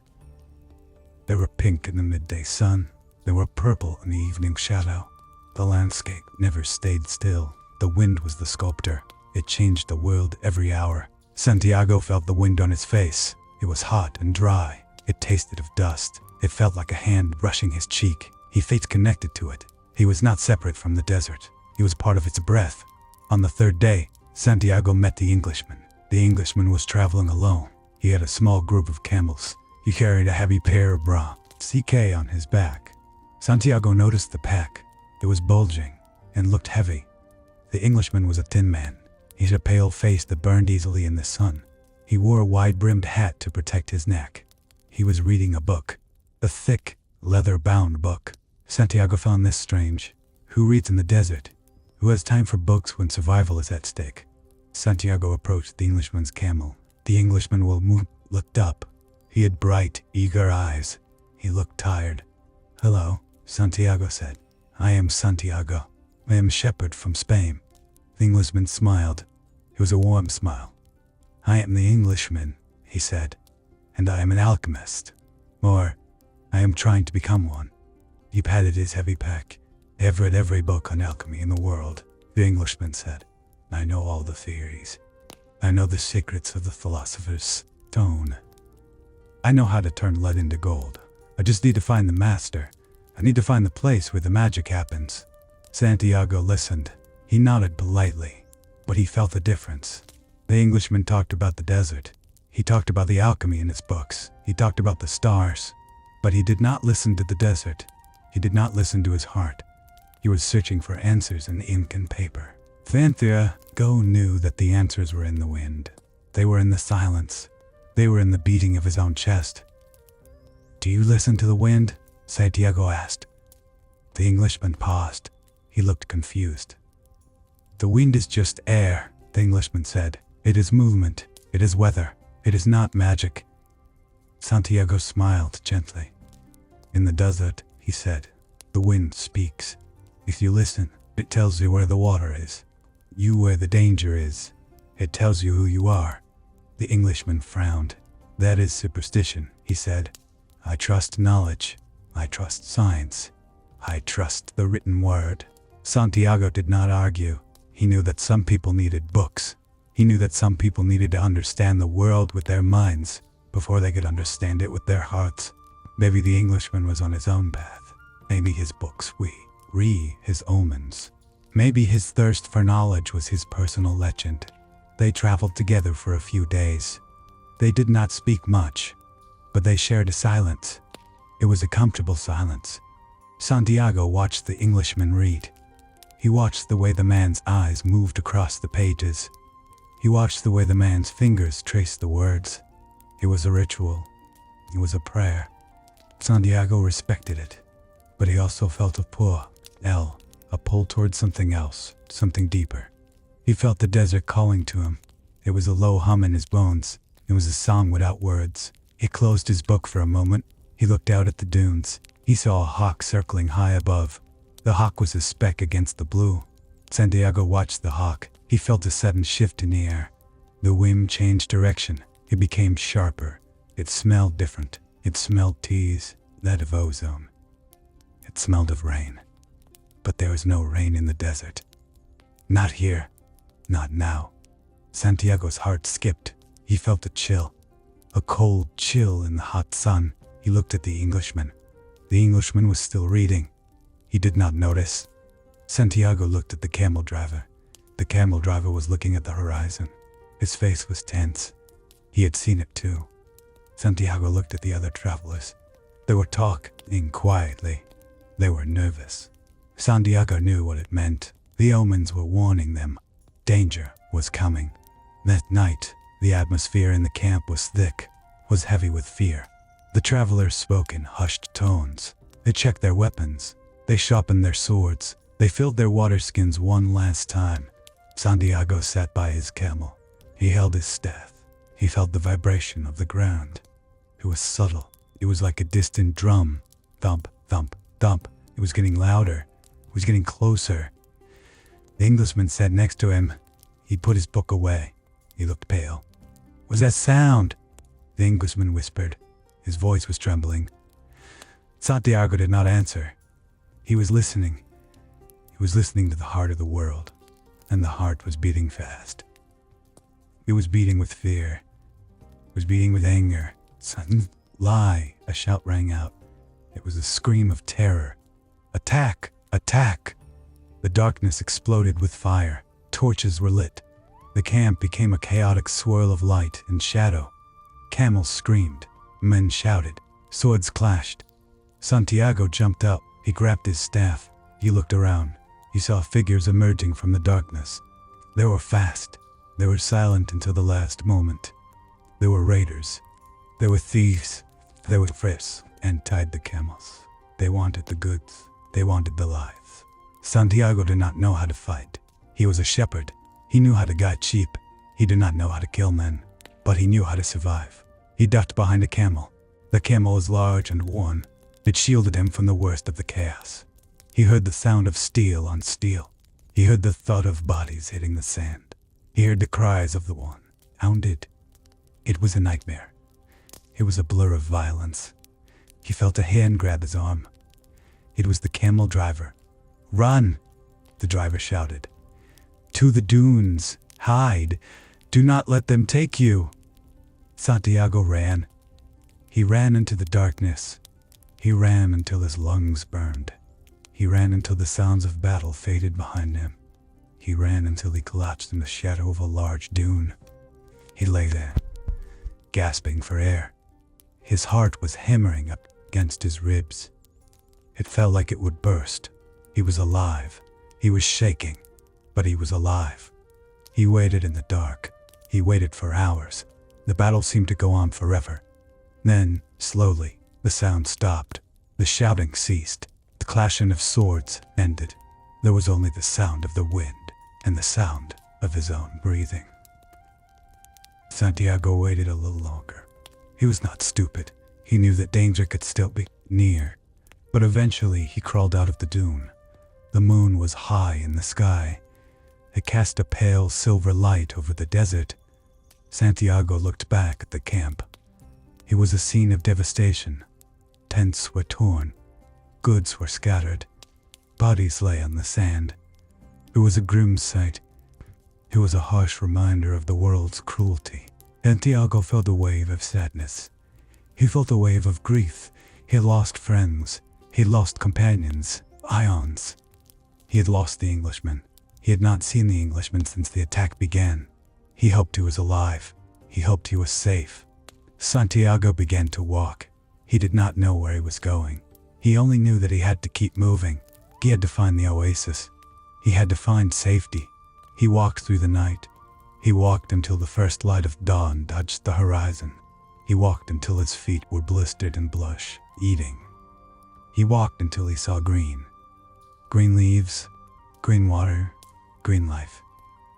They were pink in the midday sun. They were purple in the evening shadow. The landscape never stayed still. The wind was the sculptor. It changed the world every hour. Santiago felt the wind on his face. It was hot and dry. It tasted of dust. It felt like a hand brushing his cheek. He felt connected to it. He was not separate from the desert. He was part of its breath. On the third day, Santiago met the Englishman. The Englishman was traveling alone. He had a small group of camels. He carried a heavy pair of bra, CK on his back. Santiago noticed the pack. It was bulging and looked heavy. The Englishman was a thin man. He had a pale face that burned easily in the sun. He wore a wide-brimmed hat to protect his neck. He was reading a book, a thick, leather-bound book. Santiago found this strange. Who reads in the desert? Who has time for books when survival is at stake? Santiago approached the Englishman's camel. The Englishman looked up. He had bright, eager eyes. He looked tired. "Hello," Santiago said. "I am Santiago. I am a shepherd from Spain." The Englishman smiled. It was a warm smile. "I am the Englishman," he said, "and I am an alchemist. Or, I am trying to become one." He patted his heavy pack. "I've read every book on alchemy in the world," the Englishman said. "I know all the theories. I know the secrets of the philosopher's stone. I know how to turn lead into gold. I just need to find the master. I need to find the place where the magic happens." Santiago listened. He nodded politely, but he felt the difference. The Englishman talked about the desert. He talked about the alchemy in his books. He talked about the stars. But he did not listen to the desert. He did not listen to his heart. He was searching for answers in ink and paper. Santiago knew that the answers were in the wind. They were in the silence. They were in the beating of his own chest. "Do you listen to the wind?" Santiago asked. The Englishman paused. He looked confused. "The wind is just air," the Englishman said. "It is movement. It is weather. It is not magic." Santiago smiled gently. "In the desert," he said, "the wind speaks. If you listen, it tells you where the water is. You where the danger is. It tells you who you are." The Englishman frowned. "That is superstition," he said. "I trust knowledge. I trust science. I trust the written word." Santiago did not argue. He knew that some people needed books. He knew that some people needed to understand the world with their minds before they could understand it with their hearts. Maybe the Englishman was on his own path. Maybe his books his omens. Maybe his thirst for knowledge was his personal legend. They traveled together for a few days. They did not speak much, but they shared a silence. It was a comfortable silence. Santiago watched the Englishman read. He watched the way the man's eyes moved across the pages. He watched the way the man's fingers traced the words. It was a ritual. It was a prayer. Santiago respected it, but he also felt a pull towards something else, something deeper. He felt the desert calling to him. It was a low hum in his bones. It was a song without words. He closed his book for a moment. He looked out at the dunes. He saw a hawk circling high above. The hawk was a speck against the blue. Santiago watched the hawk. He felt a sudden shift in the air. The wind changed direction. It became sharper. It smelled different. It smelled teas, that of ozone. It smelled of rain. But there was no rain in the desert. Not here. Not now. Santiago's heart skipped. He felt a chill. A cold chill in the hot sun. He looked at the Englishman. The Englishman was still reading. He did not notice. Santiago looked at the camel driver. The camel driver was looking at the horizon. His face was tense. He had seen it too. Santiago looked at the other travelers. They were talking quietly. They were nervous. Santiago knew what it meant. The omens were warning them. Danger was coming. That night, the atmosphere in the camp was thick, was heavy with fear. The travelers spoke in hushed tones. They checked their weapons. They sharpened their swords. They filled their water skins one last time. Santiago sat by his camel. He held his staff. He felt the vibration of the ground. It was subtle. It was like a distant drum. Thump, thump, thump. It was getting louder. It was getting closer. The Englishman sat next to him. He put his book away. He looked pale. "What's that sound?" The Englishman whispered. His voice was trembling. Santiago did not answer. He was listening. He was listening to the heart of the world, and the heart was beating fast. It was beating with fear. It was beating with anger. Sudden lie, a shout rang out. It was a scream of terror. Attack! Attack! The darkness exploded with fire. Torches were lit. The camp became a chaotic swirl of light and shadow. Camels screamed. Men shouted. Swords clashed. Santiago jumped up. He grabbed his staff. He looked around. He saw figures emerging from the darkness. They were fast. They were silent until the last moment. They were raiders. They were thieves. They were thieves and tied the camels. They wanted the goods. They wanted the lives. Santiago did not know how to fight. He was a shepherd. He knew how to guide sheep. He did not know how to kill men, but he knew how to survive. He ducked behind a camel. The camel was large and worn. It shielded him from the worst of the chaos. He heard the sound of steel on steel. He heard the thud of bodies hitting the sand. He heard the cries of the one hounded. It was a nightmare. It was a blur of violence. He felt a hand grab his arm. It was the camel driver. "Run!" the driver shouted. "To the dunes! Hide! Do not let them take you!" Santiago ran. He ran into the darkness. He ran until his lungs burned. He ran until the sounds of battle faded behind him. He ran until he collapsed in the shadow of a large dune. He lay there, gasping for air. His heart was hammering up against his ribs. It felt like it would burst. He was alive. He was shaking, but he was alive. He waited in the dark. He waited for hours. The battle seemed to go on forever. Then, slowly, the sound stopped. The shouting ceased. The clashing of swords ended. There was only the sound of the wind and the sound of his own breathing. Santiago waited a little longer. He was not stupid. He knew that danger could still be near. But eventually he crawled out of the dune. The moon was high in the sky. It cast a pale silver light over the desert. Santiago looked back at the camp. It was a scene of devastation. Tents were torn. Goods were scattered. Bodies lay on the sand. It was a grim sight. It was a harsh reminder of the world's cruelty. Santiago felt a wave of sadness. He felt a wave of grief. He had lost friends. He had lost companions, ions. He had lost the Englishman. He had not seen the Englishman since the attack began. He hoped he was alive. He hoped he was safe. Santiago began to walk. He did not know where he was going. He only knew that he had to keep moving. He had to find the oasis. He had to find safety. He walked through the night. He walked until the first light of dawn touched the horizon. He walked until his feet were blistered and blush, eating. He walked until he saw green. Green leaves, green water, green life.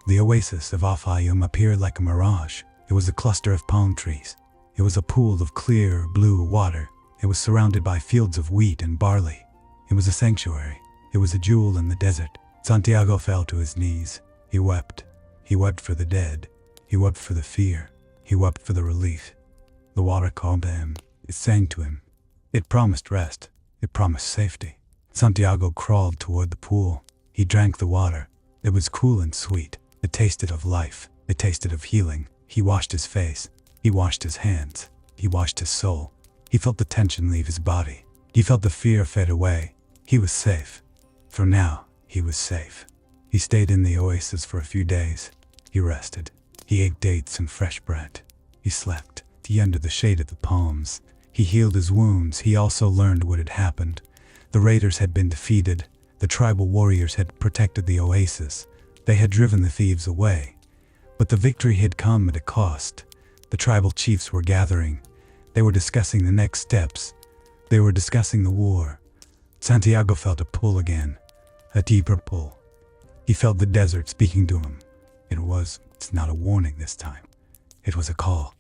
The oasis of Al-Fayoum appeared like a mirage. It was a cluster of palm trees. It was a pool of clear, blue water. It was surrounded by fields of wheat and barley. It was a sanctuary. It was a jewel in the desert. Santiago fell to his knees. He wept. He wept for the dead. He wept for the fear. He wept for the relief. The water calmed him. It sang to him. It promised rest. It promised safety. Santiago crawled toward the pool. He drank the water. It was cool and sweet. It tasted of life. It tasted of healing. He washed his face. He washed his hands. He washed his soul. He felt the tension leave his body. He felt the fear fade away. He was safe. For now, he was safe. He stayed in the oasis for a few days. He rested. He ate dates and fresh bread. He slept under the shade of the palms. He healed his wounds. He also learned what had happened. The raiders had been defeated. The tribal warriors had protected the oasis. They had driven the thieves away. But the victory had come at a cost. The tribal chiefs were gathering. They were discussing the next steps. They were discussing the war. Santiago felt a pull again, a deeper pull. He felt the desert speaking to him. It's not a warning this time. It was a call.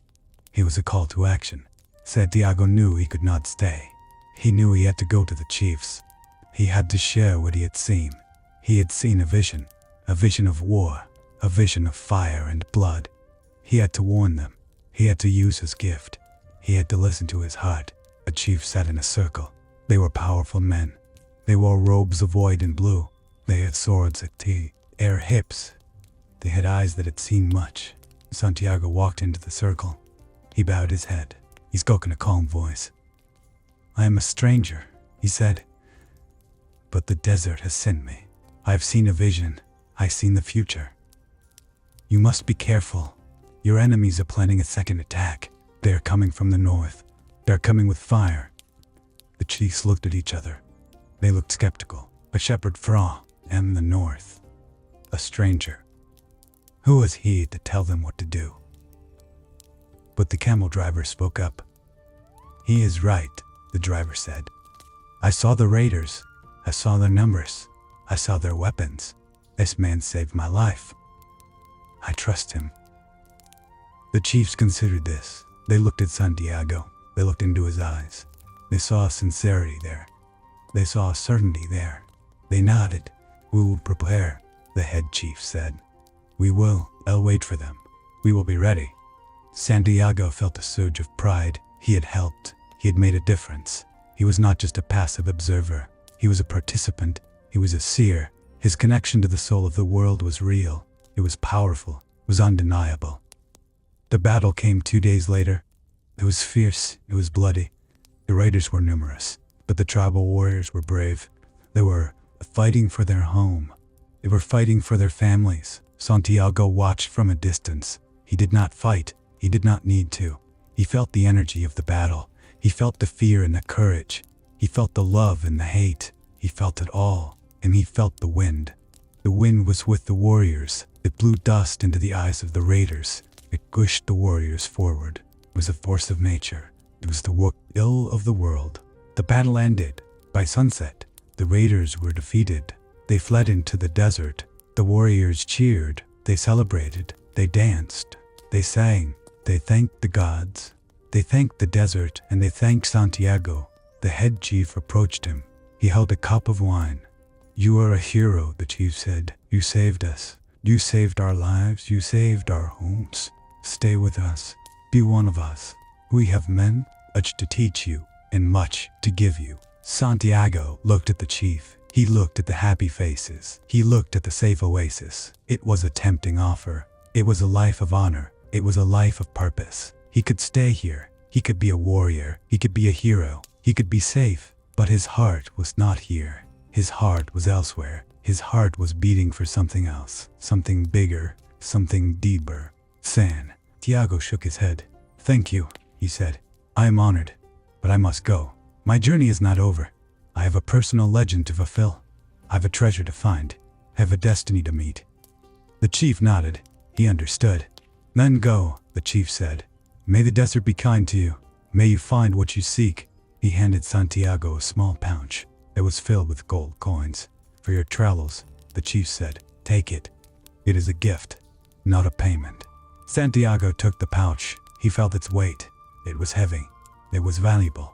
It was a call to action. Santiago knew he could not stay. He knew he had to go to the chiefs. He had to share what he had seen. He had seen a vision of war, a vision of fire and blood. He had to warn them. He had to use his gift. He had to listen to his heart. A chief sat in a circle. They were powerful men. They wore robes of white and blue. They had swords at their hips. They had eyes that had seen much. Santiago walked into the circle. He bowed his head. He spoke in a calm voice. "I am a stranger," he said, "but the desert has sent me. I have seen a vision. I have seen the future. You must be careful. Your enemies are planning a second attack. They are coming from the north. They are coming with fire." The chiefs looked at each other. They looked skeptical. A shepherd from the north. A stranger. Who was he to tell them what to do? But the camel driver spoke up. "He is right," the driver said. "I saw the raiders. I saw their numbers. I saw their weapons. This man saved my life. I trust him." The chiefs considered this. They looked at Santiago. They looked into his eyes. They saw a sincerity there. They saw a certainty there. They nodded. "We will prepare," the head chief said. "We will. I'll wait for them. We will be ready." Santiago felt a surge of pride. He had helped. He had made a difference. He was not just a passive observer. He was a participant. He was a seer. His connection to the soul of the world was real. It was powerful. It was undeniable. The battle came 2 days later. It was fierce. It was bloody. The raiders were numerous, but the tribal warriors were brave. They were fighting for their home. They were fighting for their families. Santiago watched from a distance. He did not fight. He did not need to. He felt the energy of the battle. He felt the fear and the courage. He felt the love and the hate. He felt it all. And he felt the wind. The wind was with the warriors. It blew dust into the eyes of the raiders. It pushed the warriors forward. It was a force of nature. It was the will of the world. The battle ended. By sunset, the raiders were defeated. They fled into the desert. The warriors cheered. They celebrated. They danced. They sang. They thanked the gods. They thanked the desert, and they thanked Santiago. The head chief approached him. He held a cup of wine. "You are a hero," the chief said. "You saved us. You saved our lives. You saved our homes. Stay with us. Be one of us. We have much to teach you and much to give you." Santiago looked at the chief. He looked at the happy faces. He looked at the safe oasis. It was a tempting offer. It was a life of honor. It was a life of purpose. He could stay here. He could be a warrior. He could be a hero. He could be safe. But his heart was not here. His heart was elsewhere. His heart was beating for something else. Something bigger. Something deeper. Santiago shook his head. "Thank you," he said. "I am honored, but I must go. My journey is not over. I have a personal legend to fulfill. I have a treasure to find. I have a destiny to meet." The chief nodded. He understood. "Then go," the chief said. "May the desert be kind to you. May you find what you seek." He handed Santiago a small pouch. It was filled with gold coins. "For your travels," the chief said. "Take it. It is a gift, not a payment." Santiago took the pouch. He felt its weight. It was heavy. It was valuable.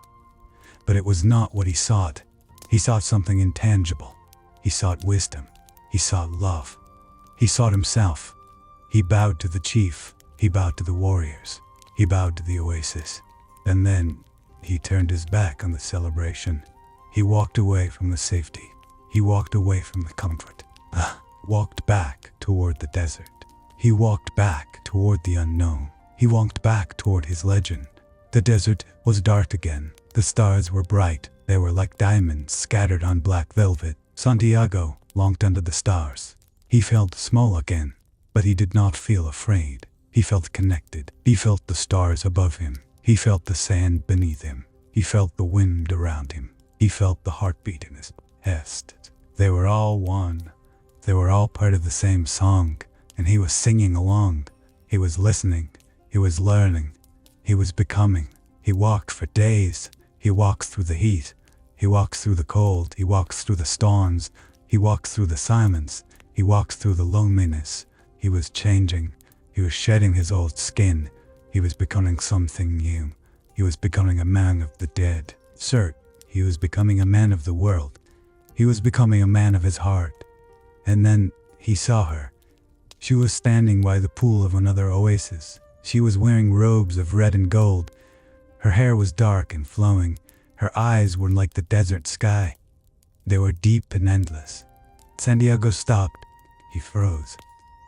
But it was not what he sought. He sought something intangible. He sought wisdom. He sought love. He sought himself. He bowed to the chief. He bowed to the warriors. He bowed to the oasis. And then he turned his back on the celebration. He walked away from the safety. He walked away from the comfort. Walked back toward the desert. He walked back toward the unknown. He walked back toward his legend. The desert was dark again. The stars were bright. They were like diamonds scattered on black velvet. Santiago longed under the stars. He felt small again, but he did not feel afraid. He felt connected. He felt the stars above him. He felt the sand beneath him. He felt the wind around him. He felt the heartbeat in his chest. They were all one. They were all part of the same song, and he was singing along. He was listening. He was learning. He was becoming. He walked for days. He walks through the heat. He walks through the cold. He walks through the storms. He walks through the silence. He walks through the loneliness. He was changing. He was shedding his old skin. He was becoming something new. He was becoming a man of the dead. Sir, he was becoming a man of the world. He was becoming a man of his heart. And then he saw her. She was standing by the pool of another oasis. She was wearing robes of red and gold. Her hair was dark and flowing. Her eyes were like the desert sky. They were deep and endless. Santiago stopped. He froze.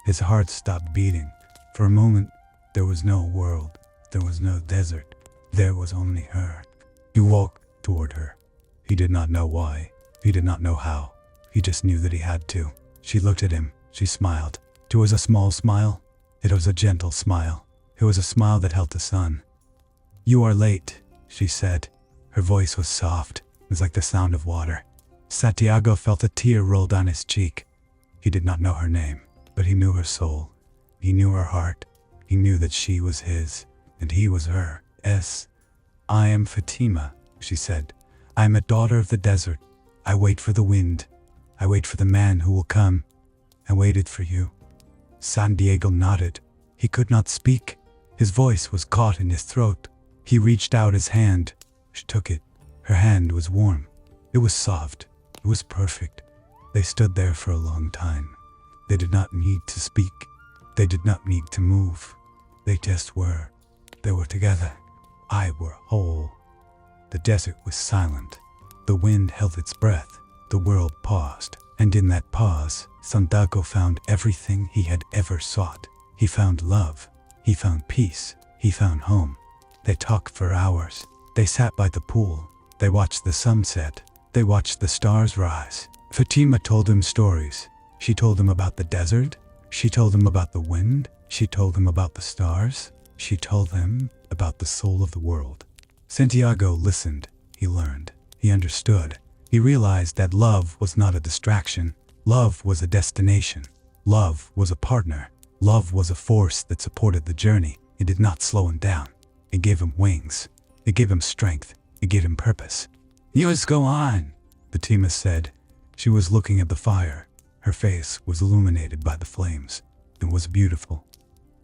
His heart stopped beating. For a moment, there was no world. There was no desert. There was only her. He walked toward her. He did not know why. He did not know how. He just knew that he had to. She looked at him. She smiled. It was a small smile. It was a gentle smile. It was a smile that held the sun. "You are late," she said. Her voice was soft. It was like the sound of water. Santiago felt a tear roll down his cheek. He did not know her name, but he knew her soul. He knew her heart. He knew that she was his, and he was her. "I am Fatima," she said. "I am a daughter of the desert. I wait for the wind. I wait for the man who will come. I waited for you." Santiago nodded. He could not speak. His voice was caught in his throat. He reached out his hand. She took it. Her hand was warm. It was soft. It was perfect. They stood there for a long time. They did not need to speak. They did not need to move. They just were. They were together. I were whole. The desert was silent. The wind held its breath. The world paused. And in that pause, Santiago found everything he had ever sought. He found love. He found peace. He found home. They talked for hours. They sat by the pool. They watched the sunset. They watched the stars rise. Fatima told him stories. She told him about the desert. She told him about the wind. She told him about the stars. She told him about the soul of the world. Santiago listened. He learned. He understood. He realized that love was not a distraction. Love was a destination. Love was a partner. Love was a force that supported the journey. It did not slow him down. It gave him wings. It gave him strength. It gave him purpose. "You must go on," Fatima said. She was looking at the fire. Her face was illuminated by the flames. It was beautiful.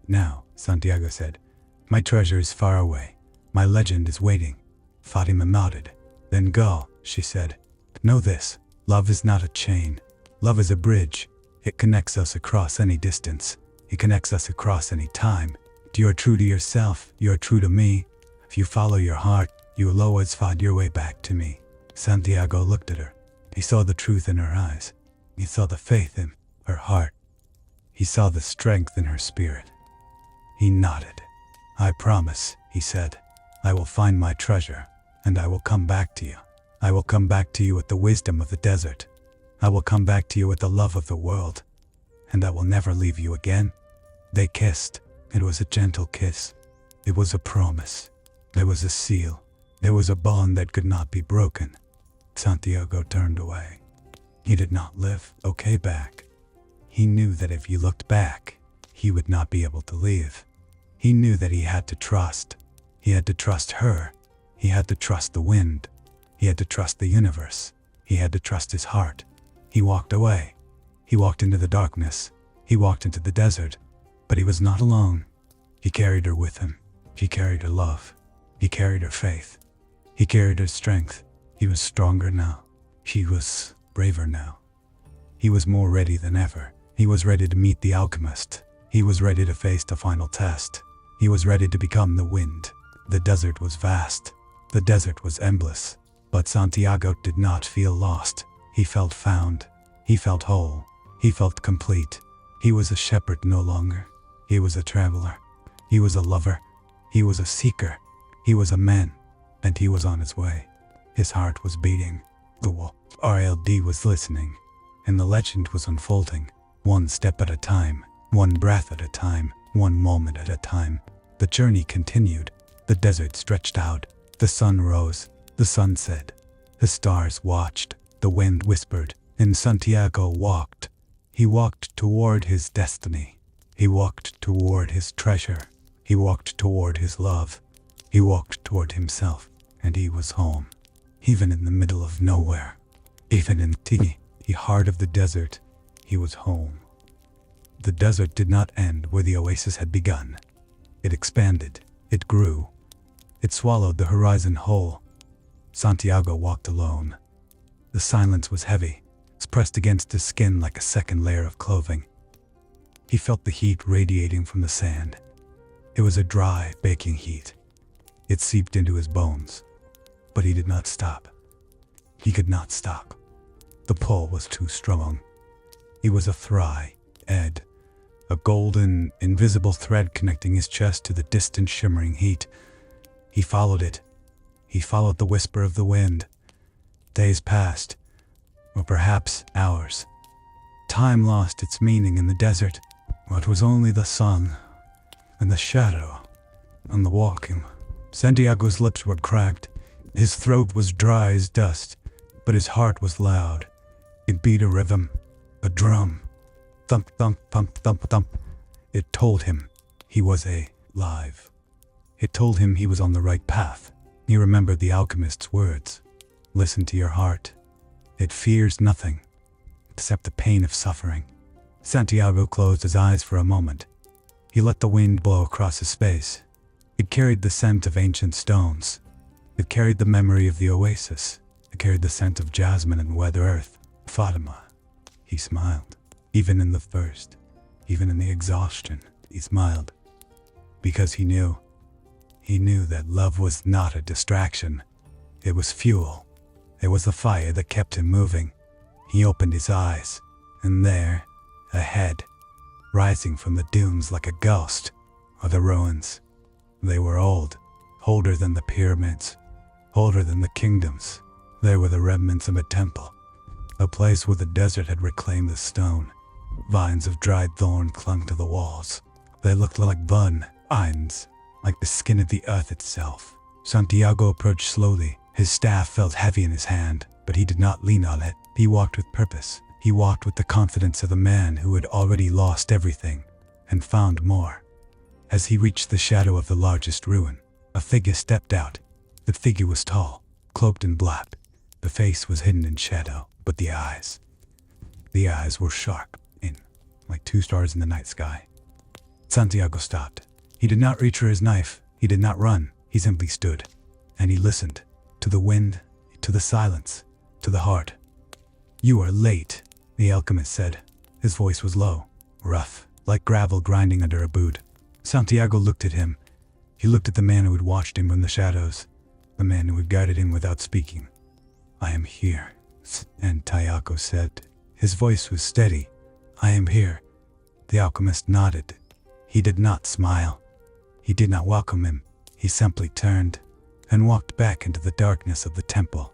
"Now," Santiago said, "my treasure is far away. My legend is waiting." Fatima nodded. "Then go," she said. "Know this. Love is not a chain. Love is a bridge. It connects us across any distance. It connects us across any time. If you are true to yourself, you are true to me. If you follow your heart, you will always find your way back to me." Santiago looked at her. He saw the truth in her eyes. He saw the faith in her heart. He saw the strength in her spirit. He nodded. "I promise," he said. "I will find my treasure, and I will come back to you. I will come back to you with the wisdom of the desert. I will come back to you with the love of the world, and I will never leave you again." They kissed. It was a gentle kiss. It was a promise. There was a seal. There was a bond that could not be broken. Santiago turned away. He did not live back. He knew that if he looked back, he would not be able to leave. He knew that he had to trust. He had to trust her. He had to trust the wind. He had to trust the universe. He had to trust his heart. He walked away. He walked into the darkness. He walked into the desert. But he was not alone. He carried her with him. He carried her love. He carried her faith. He carried her strength. He was stronger now. He was braver now. He was more ready than ever. He was ready to meet the alchemist. He was ready to face the final test. He was ready to become the wind. The desert was vast. The desert was endless. But Santiago did not feel lost. He felt found. He felt whole. He felt complete. He was a shepherd no longer. He was a traveler. He was a lover. He was a seeker. He was a man. And he was on his way. His heart was beating. The RLD was listening. And the legend was unfolding. One step at a time. One breath at a time. One moment at a time. The journey continued. The desert stretched out. The sun rose. The sun set. The stars watched. The wind whispered. And Santiago walked. He walked toward his destiny. He walked toward his treasure. He walked toward his love. He walked toward himself. And he was home. Even in the middle of nowhere. Even in the heart of the desert, he was home. The desert did not end where the oasis had begun. It expanded. It grew. It swallowed the horizon whole. Santiago walked alone. The silence was heavy. It was pressed against his skin like a second layer of clothing. He felt the heat radiating from the sand. It was a dry, baking heat. It seeped into his bones. But he did not stop. He could not stop. The pull was too strong. He was a thread, a golden, invisible thread connecting his chest to the distant shimmering heat. He followed it. He followed the whisper of the wind. Days passed, or perhaps hours. Time lost its meaning in the desert. It was only the sun, and the shadow, and the walking. Santiago's lips were cracked. His throat was dry as dust, but his heart was loud. It beat a rhythm, a drum. Thump, thump, thump, thump, thump. It told him he was alive. It told him he was on the right path. He remembered the alchemist's words. Listen to your heart. It fears nothing, except the pain of suffering. Santiago closed his eyes for a moment. He let the wind blow across his face. It carried the scent of ancient stones. It carried the memory of the oasis. It carried the scent of jasmine and wet earth. Fatima. He smiled. Even in the thirst, even in the exhaustion, he smiled. Because he knew that love was not a distraction. It was fuel. It was the fire that kept him moving. He opened his eyes, and there, ahead, rising from the dunes like a ghost, are the ruins. They were old, older than the pyramids, older than the kingdoms. They were the remnants of a temple, a place where the desert had reclaimed the stone. Vines of dried thorn clung to the walls. They looked like vines, like the skin of the earth itself. Santiago approached slowly. His staff felt heavy in his hand, but he did not lean on it. He walked with purpose. He walked with the confidence of a man who had already lost everything and found more. As he reached the shadow of the largest ruin, a figure stepped out. The figure was tall, cloaked in black. The face was hidden in shadow, but the eyes were sharp, like two stars in the night sky. Santiago stopped. He did not reach for his knife. He did not run. He simply stood, and he listened to the wind, to the silence, to the heart. "You are late," the alchemist said. His voice was low, rough, like gravel grinding under a boot. Santiago looked at him. He looked at the man who had watched him from the shadows, the man who had guided him without speaking. "I am here," Santiago said. His voice was steady. "I am here." The alchemist nodded. He did not smile. He did not welcome him. He simply turned and walked back into the darkness of the temple.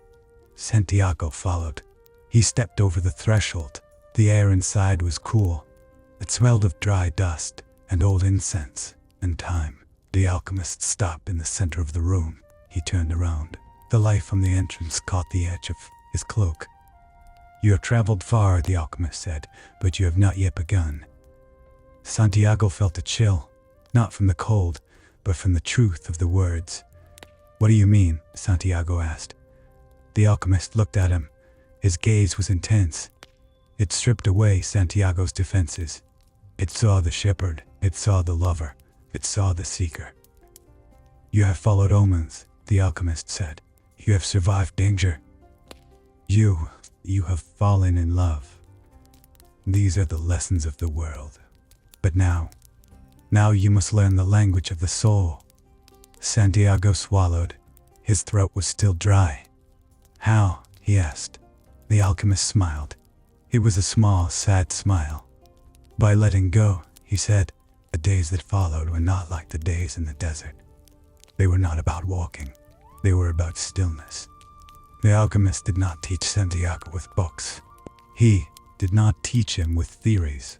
Santiago followed. He stepped over the threshold. The air inside was cool. It smelled of dry dust and old incense and time. The alchemist stopped in the center of the room. He turned around. The light from the entrance caught the edge of his cloak. "You have traveled far," the alchemist said, "but you have not yet begun." Santiago felt a chill, not from the cold, but from the truth of the words. "What do you mean?" Santiago asked. The alchemist looked at him. His gaze was intense. It stripped away Santiago's defenses. It saw the shepherd. It saw the lover. It saw the seeker. "You have followed omens," the alchemist said. "You have survived danger. You have fallen in love. These are the lessons of the world. But now you must learn the language of the soul." Santiago swallowed. His throat was still dry. "How?" he asked. The alchemist smiled. It was a small, sad smile. "By letting go," he said. The days that followed were not like the days in the desert. They were not about walking. They were about stillness. The alchemist did not teach Santiago with books. He did not teach him with theories.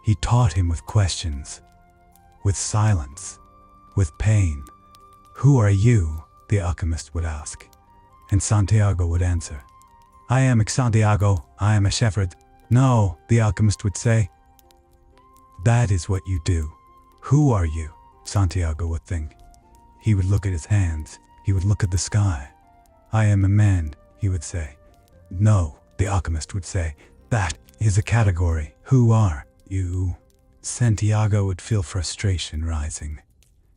He taught him with questions, with silence, with pain. "Who are you?" the alchemist would ask, and Santiago would answer, "I am Santiago, I am a shepherd." "No," the alchemist would say. "That is what you do." "Who are you?" Santiago would think. He would look at his hands. He would look at the sky. "I am a man," he would say. "No," the alchemist would say. "That is a category. Who are you?" Santiago would feel frustration rising.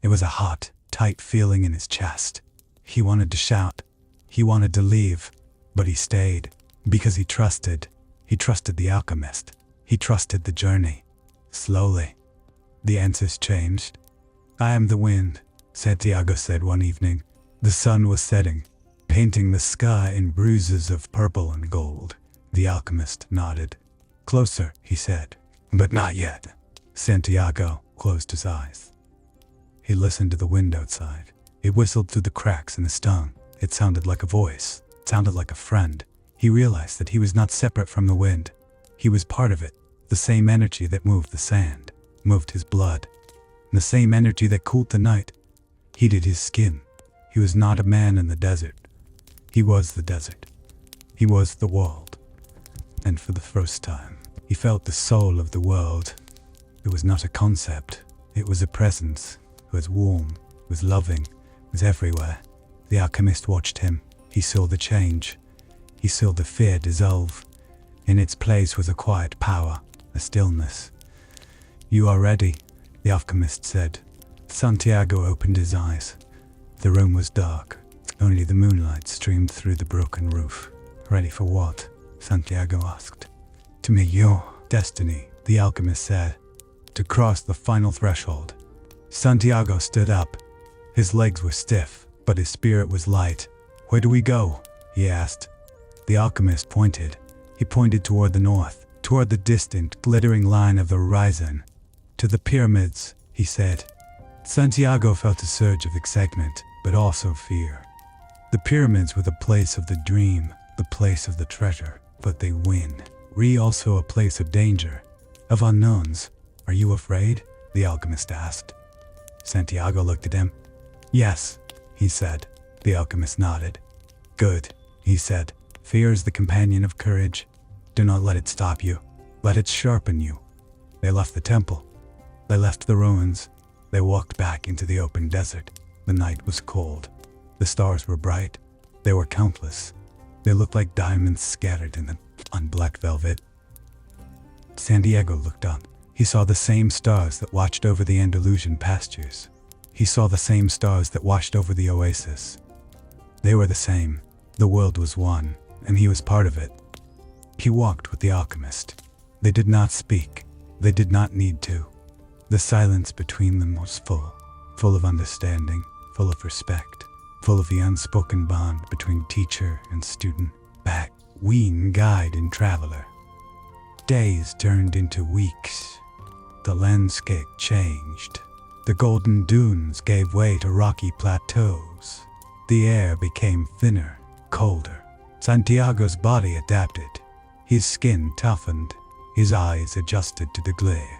It was a hot, tight feeling in his chest. He wanted to shout. He wanted to leave. But he stayed. Because he trusted. He trusted the alchemist. He trusted the journey. Slowly, the answers changed. "I am the wind," Santiago said one evening. The sun was setting, painting the sky in bruises of purple and gold. The alchemist nodded. "Closer," he said. "But not yet." Santiago closed his eyes. He listened to the wind outside. It whistled through the cracks in the stone. It sounded like a voice. It sounded like a friend. He realized that he was not separate from the wind. He was part of it. The same energy that moved the sand, moved his blood. The same energy that cooled the night, heated his skin. He was not a man in the desert. He was the desert. He was the world. And for the first time, he felt the soul of the world. It was not a concept. It was a presence. It was warm. It was loving. It was everywhere. The alchemist watched him. He saw the change. He saw the fear dissolve. In its place was a quiet power, a stillness. "You are ready," the alchemist said. Santiago opened his eyes. The room was dark. Only the moonlight streamed through the broken roof. "Ready for what?" Santiago asked. "To meet your destiny," the alchemist said. "To cross the final threshold." Santiago stood up. His legs were stiff, but his spirit was light. "Where do we go?" he asked. The alchemist pointed. He pointed toward the north, toward the distant, glittering line of the horizon. "To the pyramids," he said. Santiago felt a surge of excitement, but also fear. The pyramids were the place of the dream, the place of the treasure, but they win. Also a place of danger, of unknowns. "Are you afraid?" the alchemist asked. Santiago looked at him. "Yes," he said. The alchemist nodded. "Good," he said. "Fear is the companion of courage. Do not let it stop you. Let it sharpen you." They left the temple. They left the ruins. They walked back into the open desert. The night was cold. The stars were bright. They were countless. They looked like diamonds scattered on black velvet. Santiago looked up. He saw the same stars that watched over the Andalusian pastures. He saw the same stars that watched over the oasis. They were the same. The world was one, and he was part of it. He walked with the alchemist. They did not speak. They did not need to. The silence between them was full of understanding, full of respect, full of the unspoken bond between teacher and student, between guide and traveler. Days turned into weeks. The landscape changed. The golden dunes gave way to rocky plateaus. The air became thinner, colder. Santiago's body adapted. His skin toughened. His eyes adjusted to the glare.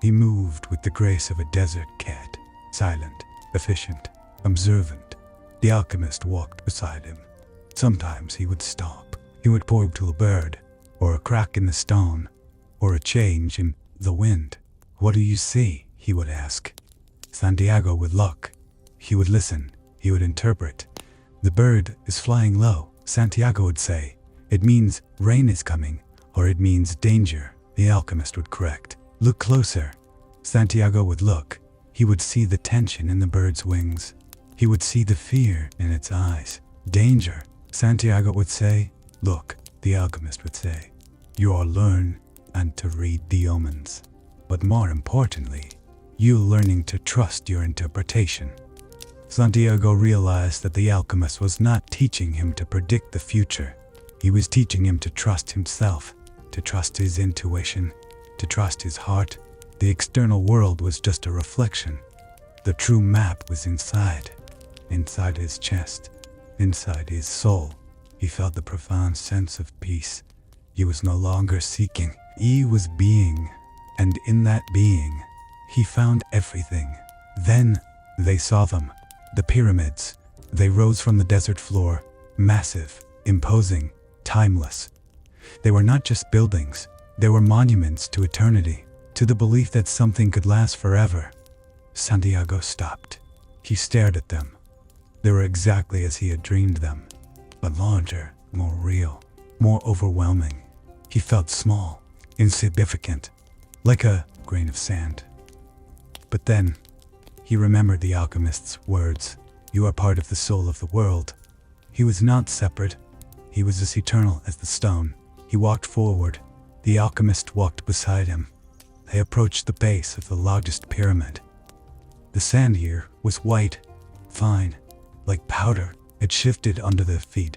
He moved with the grace of a desert cat, silent, efficient, observant. The alchemist walked beside him. Sometimes he would stop. He would point to a bird, or a crack in the stone, or a change in the wind. "What do you see?" he would ask. Santiago would look. He would listen. He would interpret. "The bird is flying low," Santiago would say. "It means rain is coming," or "it means danger," the alchemist would correct. "Look closer." Santiago would look. He would see the tension in the bird's wings. He would see the fear in its eyes. "Danger," Santiago would say. "Look," the alchemist would say. "You'll learn and to read the omens. But more importantly, you're learning to trust your interpretation." Santiago realized that the alchemist was not teaching him to predict the future. He was teaching him to trust himself, to trust his intuition, to trust his heart. The external world was just a reflection. The true map was inside his chest, inside his soul. He felt the profound sense of peace. He was no longer seeking. He was being. And in that being, he found everything. Then they saw them. The pyramids. They rose from the desert floor, massive, imposing, timeless. They were not just buildings. They were monuments to eternity, to the belief that something could last forever. Santiago stopped. He stared at them. They were exactly as he had dreamed them, but larger, more real, more overwhelming. He felt small, insignificant, like a grain of sand. But then, he remembered the alchemist's words. "You are part of the soul of the world." He was not separate. He was as eternal as the stone. He walked forward. The alchemist walked beside him. They approached the base of the largest pyramid. The sand here was white, fine, like powder. It shifted under their feet,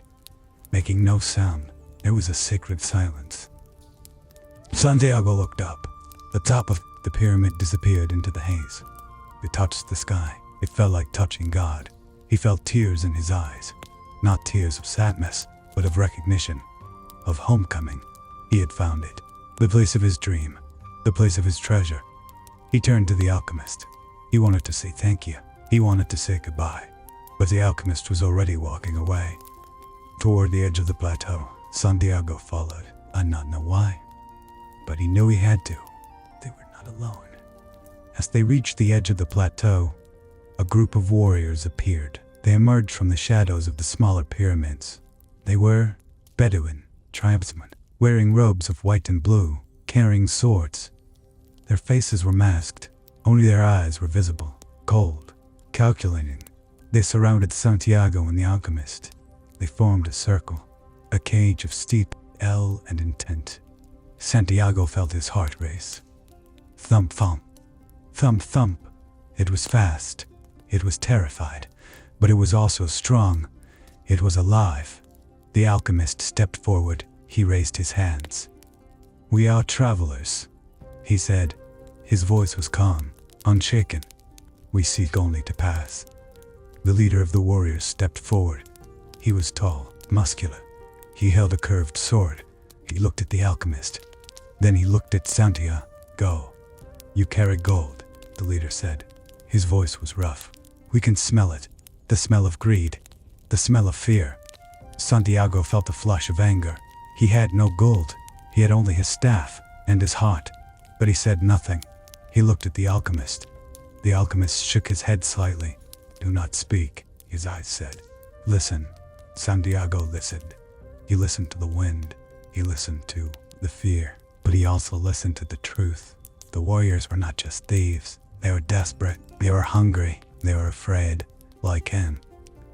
making no sound. There was a sacred silence. Santiago looked up. The top of the pyramid disappeared into the haze. It touched the sky. It felt like touching God. He felt tears in his eyes. Not tears of sadness, but of recognition, of homecoming. He had found it. The place of his dream. The place of his treasure. He turned to the alchemist. He wanted to say thank you. He wanted to say goodbye. But the alchemist was already walking away. Toward the edge of the plateau, Santiago followed. I did not know why, but he knew he had to. They were not alone. As they reached the edge of the plateau, a group of warriors appeared. They emerged from the shadows of the smaller pyramids. They were Bedouin tribesmen, wearing robes of white and blue, carrying swords. Their faces were masked. Only their eyes were visible, cold, calculating. They surrounded Santiago and the alchemist. They formed a circle, a cage of steep L and intent. Santiago felt his heart race. Thump, thump, thump, thump. It was fast. It was terrified, but it was also strong. It was alive. The alchemist stepped forward. He raised his hands. "We are travelers," he said. His voice was calm, unshaken. "We seek only to pass." The leader of the warriors stepped forward. He was tall, muscular. He held a curved sword. He looked at the alchemist. Then he looked at Santiago. "Go. You carry gold," the leader said. His voice was rough. "We can smell it. The smell of greed. The smell of fear." Santiago felt a flush of anger. He had no gold. He had only his staff and his heart. But he said nothing. He looked at the alchemist. The alchemist shook his head slightly. "Do not speak," his eyes said. "Listen." Santiago listened. He listened to the wind. He listened to the fear. But he also listened to the truth. The warriors were not just thieves. They were desperate. They were hungry. They were afraid. Like him.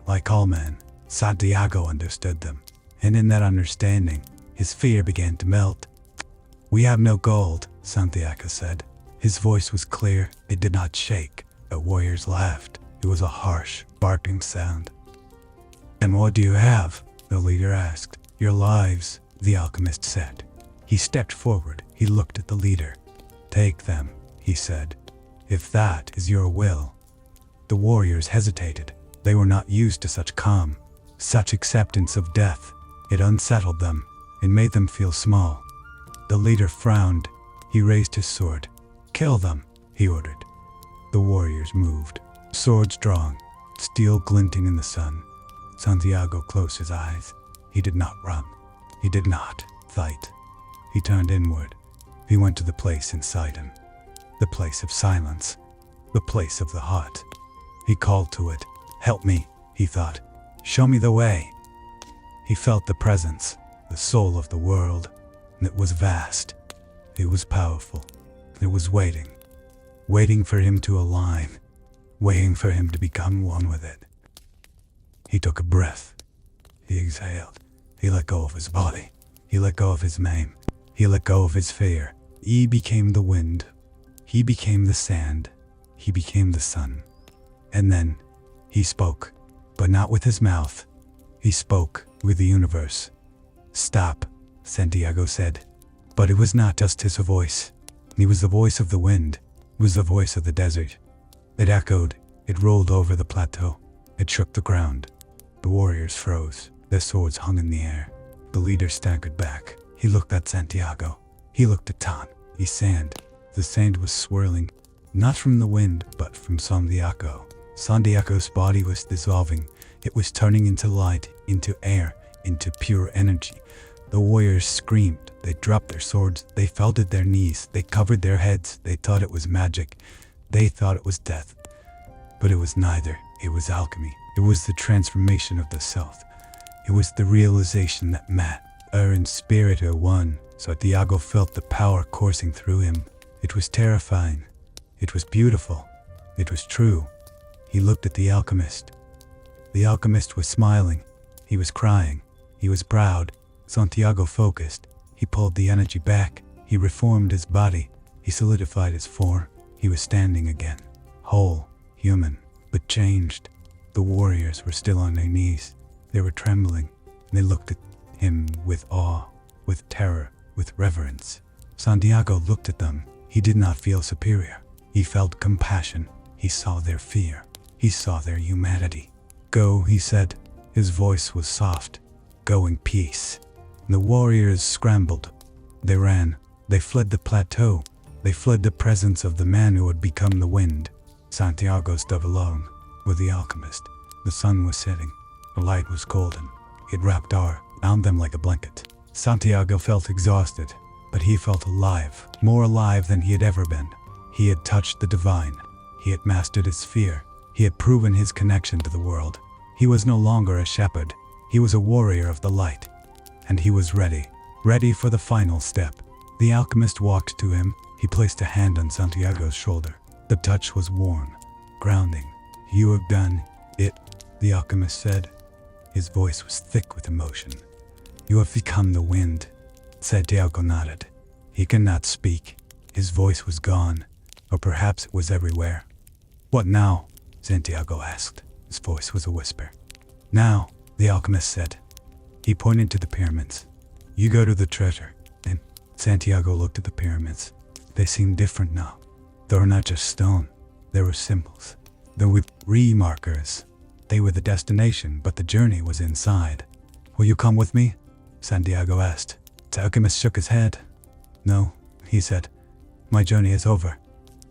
Like all men. Santiago understood them. And in that understanding, his fear began to melt. "We have no gold," Santiago said. His voice was clear. It did not shake. The warriors laughed. It was a harsh, barking sound. "And what do you have?" the leader asked. "Your lives," the alchemist said. He stepped forward. He looked at the leader. "Take them," he said. "If that is your will." The warriors hesitated. They were not used to such calm, such acceptance of death. It unsettled them. It made them feel small. The leader frowned. He raised his sword. "Kill them," he ordered. The warriors moved, swords drawn, steel glinting in the sun. Santiago closed his eyes. He did not run. He did not fight. He turned inward. He went to the place inside him. The place of silence. The place of the heart. He called to it. "Help me," he thought. "Show me the way." He felt the presence, the soul of the world. It was vast. It was powerful. It was waiting. Waiting for him to align. Waiting for him to become one with it. He took a breath. He exhaled. He let go of his body. He let go of his name. He let go of his fear. He became the wind. He became the sand. He became the sun. And then he spoke, but not with his mouth. He spoke with the universe. "Stop," Santiago said. But it was not just his voice. It was the voice of the wind. It was the voice of the desert. It echoed. It rolled over the plateau. It shook the ground. The warriors froze. Their swords hung in the air. The leader staggered back. He looked at Santiago. He looked at Tan. The sand. The sand was swirling, not from the wind, but from Santiago. Santiago's body was dissolving. It was turning into light, into air, into pure energy. The warriors screamed. They dropped their swords. They fell to their knees. They covered their heads. They thought it was magic. They thought it was death. But it was neither. It was alchemy. It was the transformation of the self. It was the realization that matter and spirit are one. Santiago felt the power coursing through him. It was terrifying. It was beautiful. It was true. He looked at the alchemist. The alchemist was smiling. He was crying. He was proud. Santiago focused. He pulled the energy back. He reformed his body. He solidified his form. He was standing again. Whole, human, but changed. The warriors were still on their knees. They were trembling, and they looked at him with awe, with terror, with reverence. Santiago looked at them. He did not feel superior. He felt compassion. He saw their fear. He saw their humanity. "Go," he said. His voice was soft. "Go in peace." The warriors scrambled. They ran. They fled the plateau. They fled the presence of the man who had become the wind. Santiago stood alone with the alchemist. The sun was setting. The light was golden. It wrapped around them like a blanket. Santiago felt exhausted, but he felt alive, more alive than he had ever been. He had touched the divine. He had mastered his fear. He had proven his connection to the world. He was no longer a shepherd. He was a warrior of the light. And he was ready for the final step. The alchemist walked to him. He placed a hand on Santiago's shoulder. The touch was warm, grounding. "You have done it," the alchemist said. His voice was thick with emotion. "You have become the wind." Santiago nodded. He could not speak. His voice was gone, or perhaps it was everywhere. "What now?" Santiago asked. His voice was a whisper. "Now," the alchemist said. He pointed to the pyramids. "You go to the treasure." And Santiago looked at the pyramids. They seemed different now. They were not just stone. They were symbols. They were remarkers. They were the destination, but the journey was inside. "Will you come with me?" Santiago asked. The alchemist shook his head. "No," he said. "My journey is over.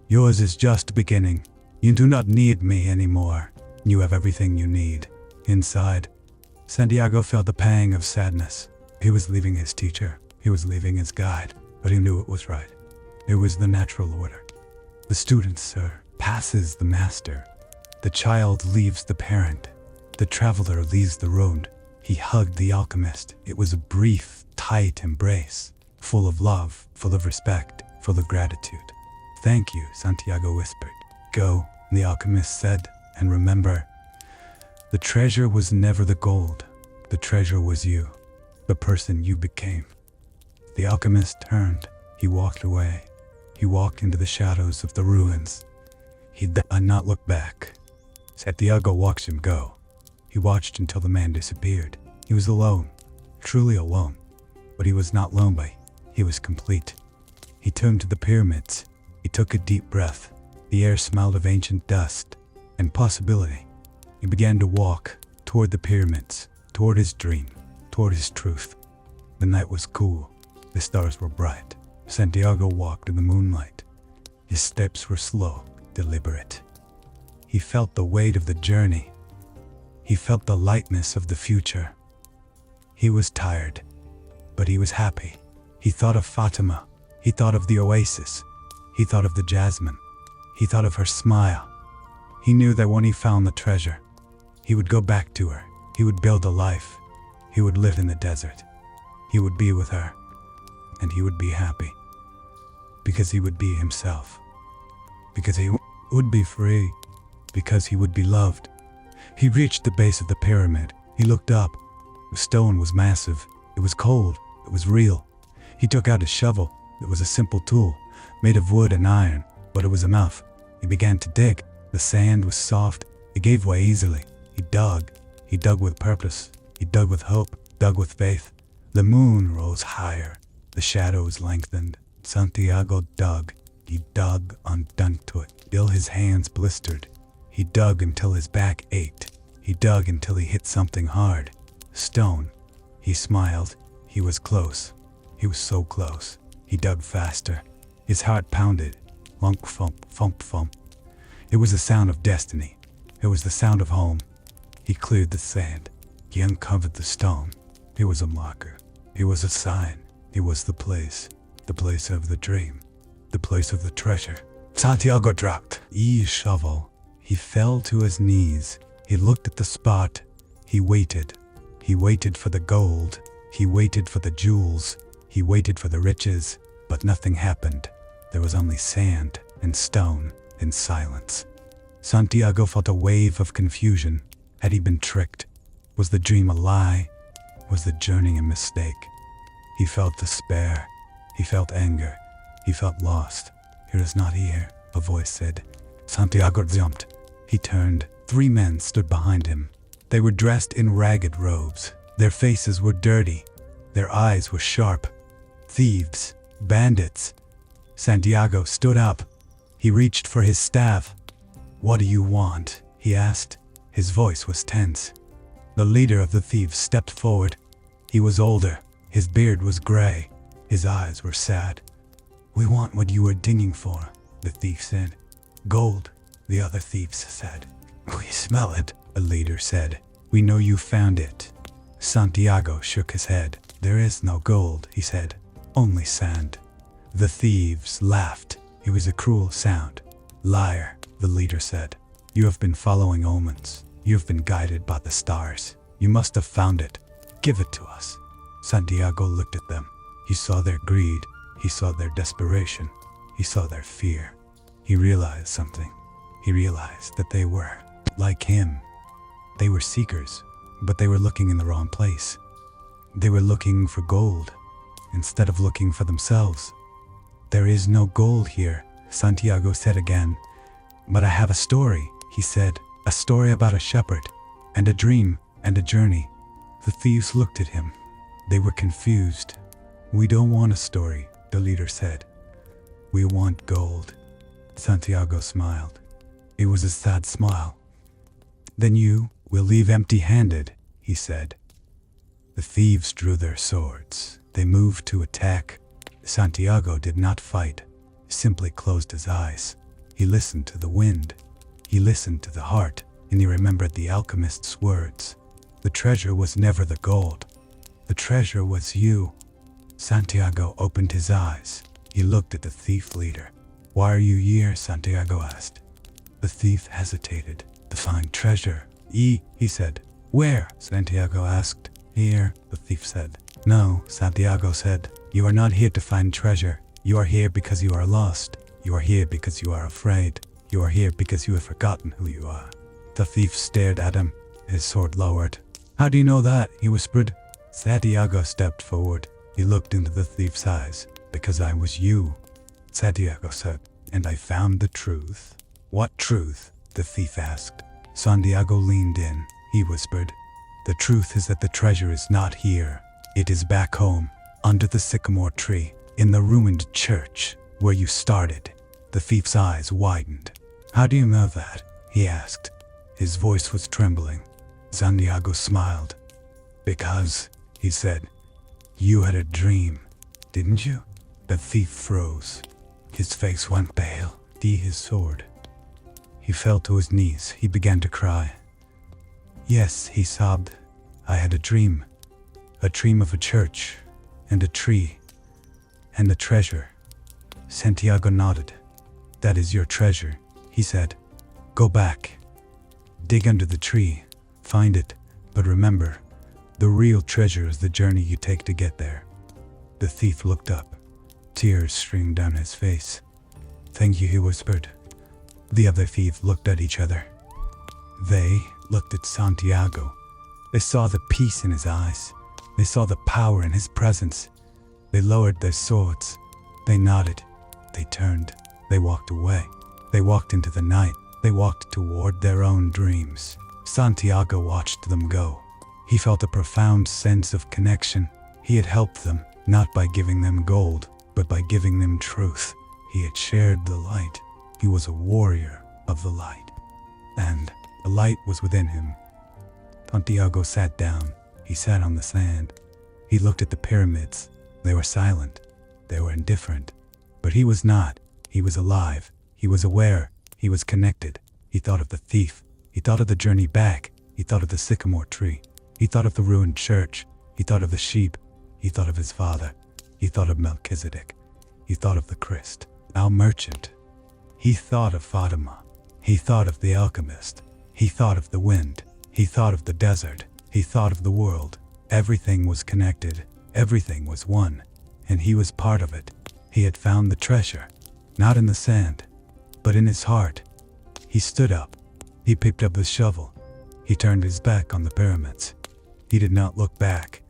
Yours is just beginning. You do not need me anymore. You have everything you need inside." Santiago felt the pang of sadness. He was leaving his teacher. He was leaving his guide, but he knew it was right. It was the natural order. The student, sir, passes the master. The child leaves the parent. The traveler leaves the road. He hugged the alchemist. It was a brief, tight embrace, full of love, full of respect, full of gratitude. "Thank you," Santiago whispered. "Go," the alchemist said, "and remember, the treasure was never the gold. The treasure was you, the person you became." The alchemist turned. He walked away. He walked into the shadows of the ruins. He did not look back. Santiago watched him go. He watched until the man disappeared. He was alone, truly alone. But he was not lonely. He was complete. He turned to the pyramids. He took a deep breath. The air smelled of ancient dust and possibility. He began to walk toward the pyramids, toward his dream, toward his truth. The night was cool. The stars were bright. Santiago walked in the moonlight. His steps were slow, deliberate. He felt the weight of the journey. He felt the lightness of the future. He was tired, but he was happy. He thought of Fatima. He thought of the oasis. He thought of the jasmine. He thought of her smile. He knew that when he found the treasure, he would go back to her. He would build a life. He would live in the desert. He would be with her. And he would be happy. Because he would be himself. Because he would be free. Because he would be loved. He reached the base of the pyramid. He looked up. The stone was massive. It was cold. It was real. He took out a shovel. It was a simple tool, made of wood and iron, but it was enough. He began to dig. The sand was soft. It gave way easily. He dug. He dug with purpose. He dug with hope. Dug with faith. The moon rose higher. The shadows lengthened. Santiago dug. He dug unto it till his hands blistered. He dug until his back ached. He dug until he hit something hard. Stone. He smiled. He was close. He was so close. He dug faster. His heart pounded. Lunk thump, thump, thump. It was the sound of destiny. It was the sound of home. He cleared the sand. He uncovered the stone. It was a marker. It was a sign. It was the place of the dream, the place of the treasure. Santiago dropped his shovel. He fell to his knees. He looked at the spot. He waited. He waited for the gold. He waited for the jewels. He waited for the riches, but nothing happened. There was only sand and stone and silence. Santiago felt a wave of confusion. Had he been tricked? Was the dream a lie? Was the journey a mistake? He felt despair. He felt anger. He felt lost. "It is not here," a voice said. Santiago jumped. He turned. 3 men stood behind him. They were dressed in ragged robes. Their faces were dirty. Their eyes were sharp. Thieves, bandits. Santiago stood up. He reached for his staff. "What do you want?" he asked. His voice was tense. The leader of the thieves stepped forward. He was older. His beard was gray. His eyes were sad. "We want what you are digging for," the thief said. "Gold," the other thieves said. "We smell it," a leader said. "We know you found it." Santiago shook his head. "There is no gold," he said. "Only sand." The thieves laughed. It was a cruel sound. "Liar," the leader said. "You have been following omens. You have been guided by the stars. You must have found it. Give it to us." Santiago looked at them. He saw their greed. He saw their desperation. He saw their fear. He realized something. He realized that they were like him. They were seekers, but they were looking in the wrong place. They were looking for gold instead of looking for themselves. "There is no gold here," Santiago said again. "But I have a story," he said. "A story about a shepherd, and a dream, and a journey." The thieves looked at him. They were confused. "We don't want a story," the leader said. "We want gold." Santiago smiled. It was a sad smile. "Then you will leave empty-handed," he said. The thieves drew their swords. They moved to attack. Santiago did not fight, simply closed his eyes. He listened to the wind. He listened to the heart, and he remembered the alchemist's words. The treasure was never the gold. The treasure was you. Santiago opened his eyes. He looked at the thief leader. "Why are you here?" Santiago asked. The thief hesitated. "To find treasure." He said. "Where?" Santiago asked. "Here," the thief said. "No," Santiago said. "You are not here to find treasure. You are here because you are lost. You are here because you are afraid. You are here because you have forgotten who you are." The thief stared at him, his sword lowered. "How do you know that?" he whispered. Santiago stepped forward. He looked into the thief's eyes. "Because I was you," Santiago said, "and I found the truth." "What truth?" the thief asked. Santiago leaned in. He whispered, "The truth is that the treasure is not here. It is back home, under the sycamore tree, in the ruined church, where you started." The thief's eyes widened. "How do you know that?" he asked. His voice was trembling. Santiago smiled. "Because," he said, "you had a dream, didn't you?" The thief froze. His face went pale. His sword. He fell to his knees. He began to cry. "Yes," he sobbed. "I had a dream of a church, and a tree, and a treasure." Santiago nodded. "That is your treasure," he said. "Go back. Dig under the tree. Find it. But remember, the real treasure is the journey you take to get there." The thief looked up. Tears streamed down his face. "Thank you," he whispered. The other thieves looked at each other. They looked at Santiago. They saw the peace in his eyes. They saw the power in his presence. They lowered their swords. They nodded. They turned. They walked away. They walked into the night. They walked toward their own dreams. Santiago watched them go. He felt a profound sense of connection. He had helped them, not by giving them gold, but by giving them truth. He had shared the light. He was a warrior of the light. And the light was within him. Santiago sat down. He sat on the sand. He looked at the pyramids. They were silent. They were indifferent. But he was not. He was alive. He was aware. He was connected. He thought of the thief. He thought of the journey back. He thought of the sycamore tree. He thought of the ruined church. He thought of the sheep. He thought of his father. He thought of Melchizedek. He thought of the Christ, our merchant. He thought of Fatima. He thought of the alchemist. He thought of the wind. He thought of the desert. He thought of the world. Everything was connected. Everything was one. And he was part of it. He had found the treasure, not in the sand, but in his heart. He stood up. He picked up the shovel. He turned his back on the pyramids. He did not look back.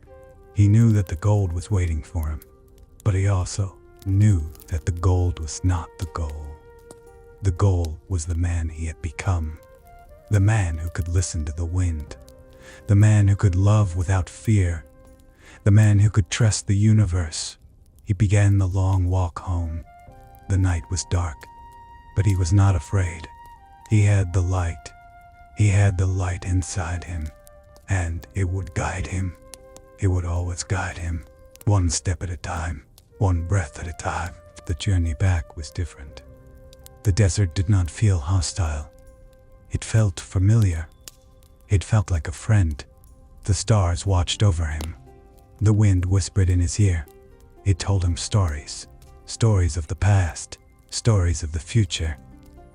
He knew that the gold was waiting for him. But he also knew that the gold was not the goal. The goal was the man he had become. The man who could listen to the wind. The man who could love without fear. The man who could trust the universe. He began the long walk home. The night was dark, but he was not afraid. He had the light. He had the light inside him, and it would guide him. It would always guide him, one step at a time, one breath at a time. The journey back was different. The desert did not feel hostile. It felt familiar. It felt like a friend. The stars watched over him. The wind whispered in his ear. It told him stories. Stories of the past. Stories of the future.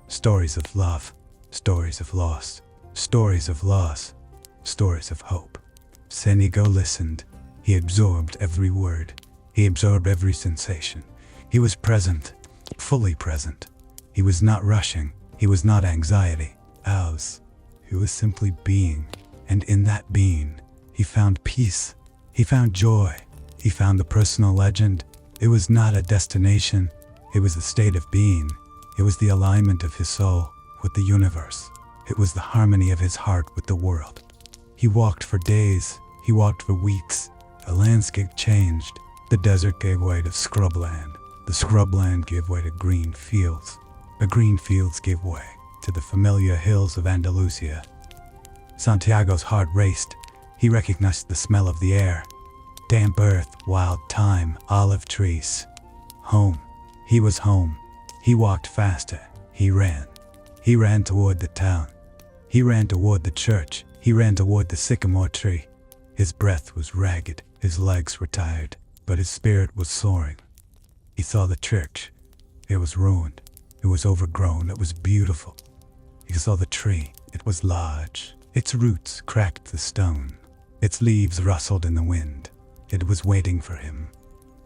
Stories of love. Stories of loss. Stories of loss. Stories of hope. Senigo listened. He absorbed every word. He absorbed every sensation. He was present. Fully present. He was not rushing. He was not anxiety. He was simply being, and in that being, he found peace. He found joy. He found the personal legend. It was not a destination. It was a state of being. It was the alignment of his soul with the universe. It was the harmony of his heart with the world. He walked for days. He walked for weeks. The landscape changed. The desert gave way to scrubland. The scrubland gave way to green fields. The green fields gave way to the familiar hills of Andalusia. Santiago's heart raced. He recognized the smell of the air. Damp earth, wild thyme, olive trees. Home. He was home. He walked faster. He ran. He ran toward the town. He ran toward the church. He ran toward the sycamore tree. His breath was ragged. His legs were tired, but his spirit was soaring. He saw the church. It was ruined. It was overgrown. It was beautiful. He saw the tree. It was large. Its roots cracked the stone. Its leaves rustled in the wind. It was waiting for him.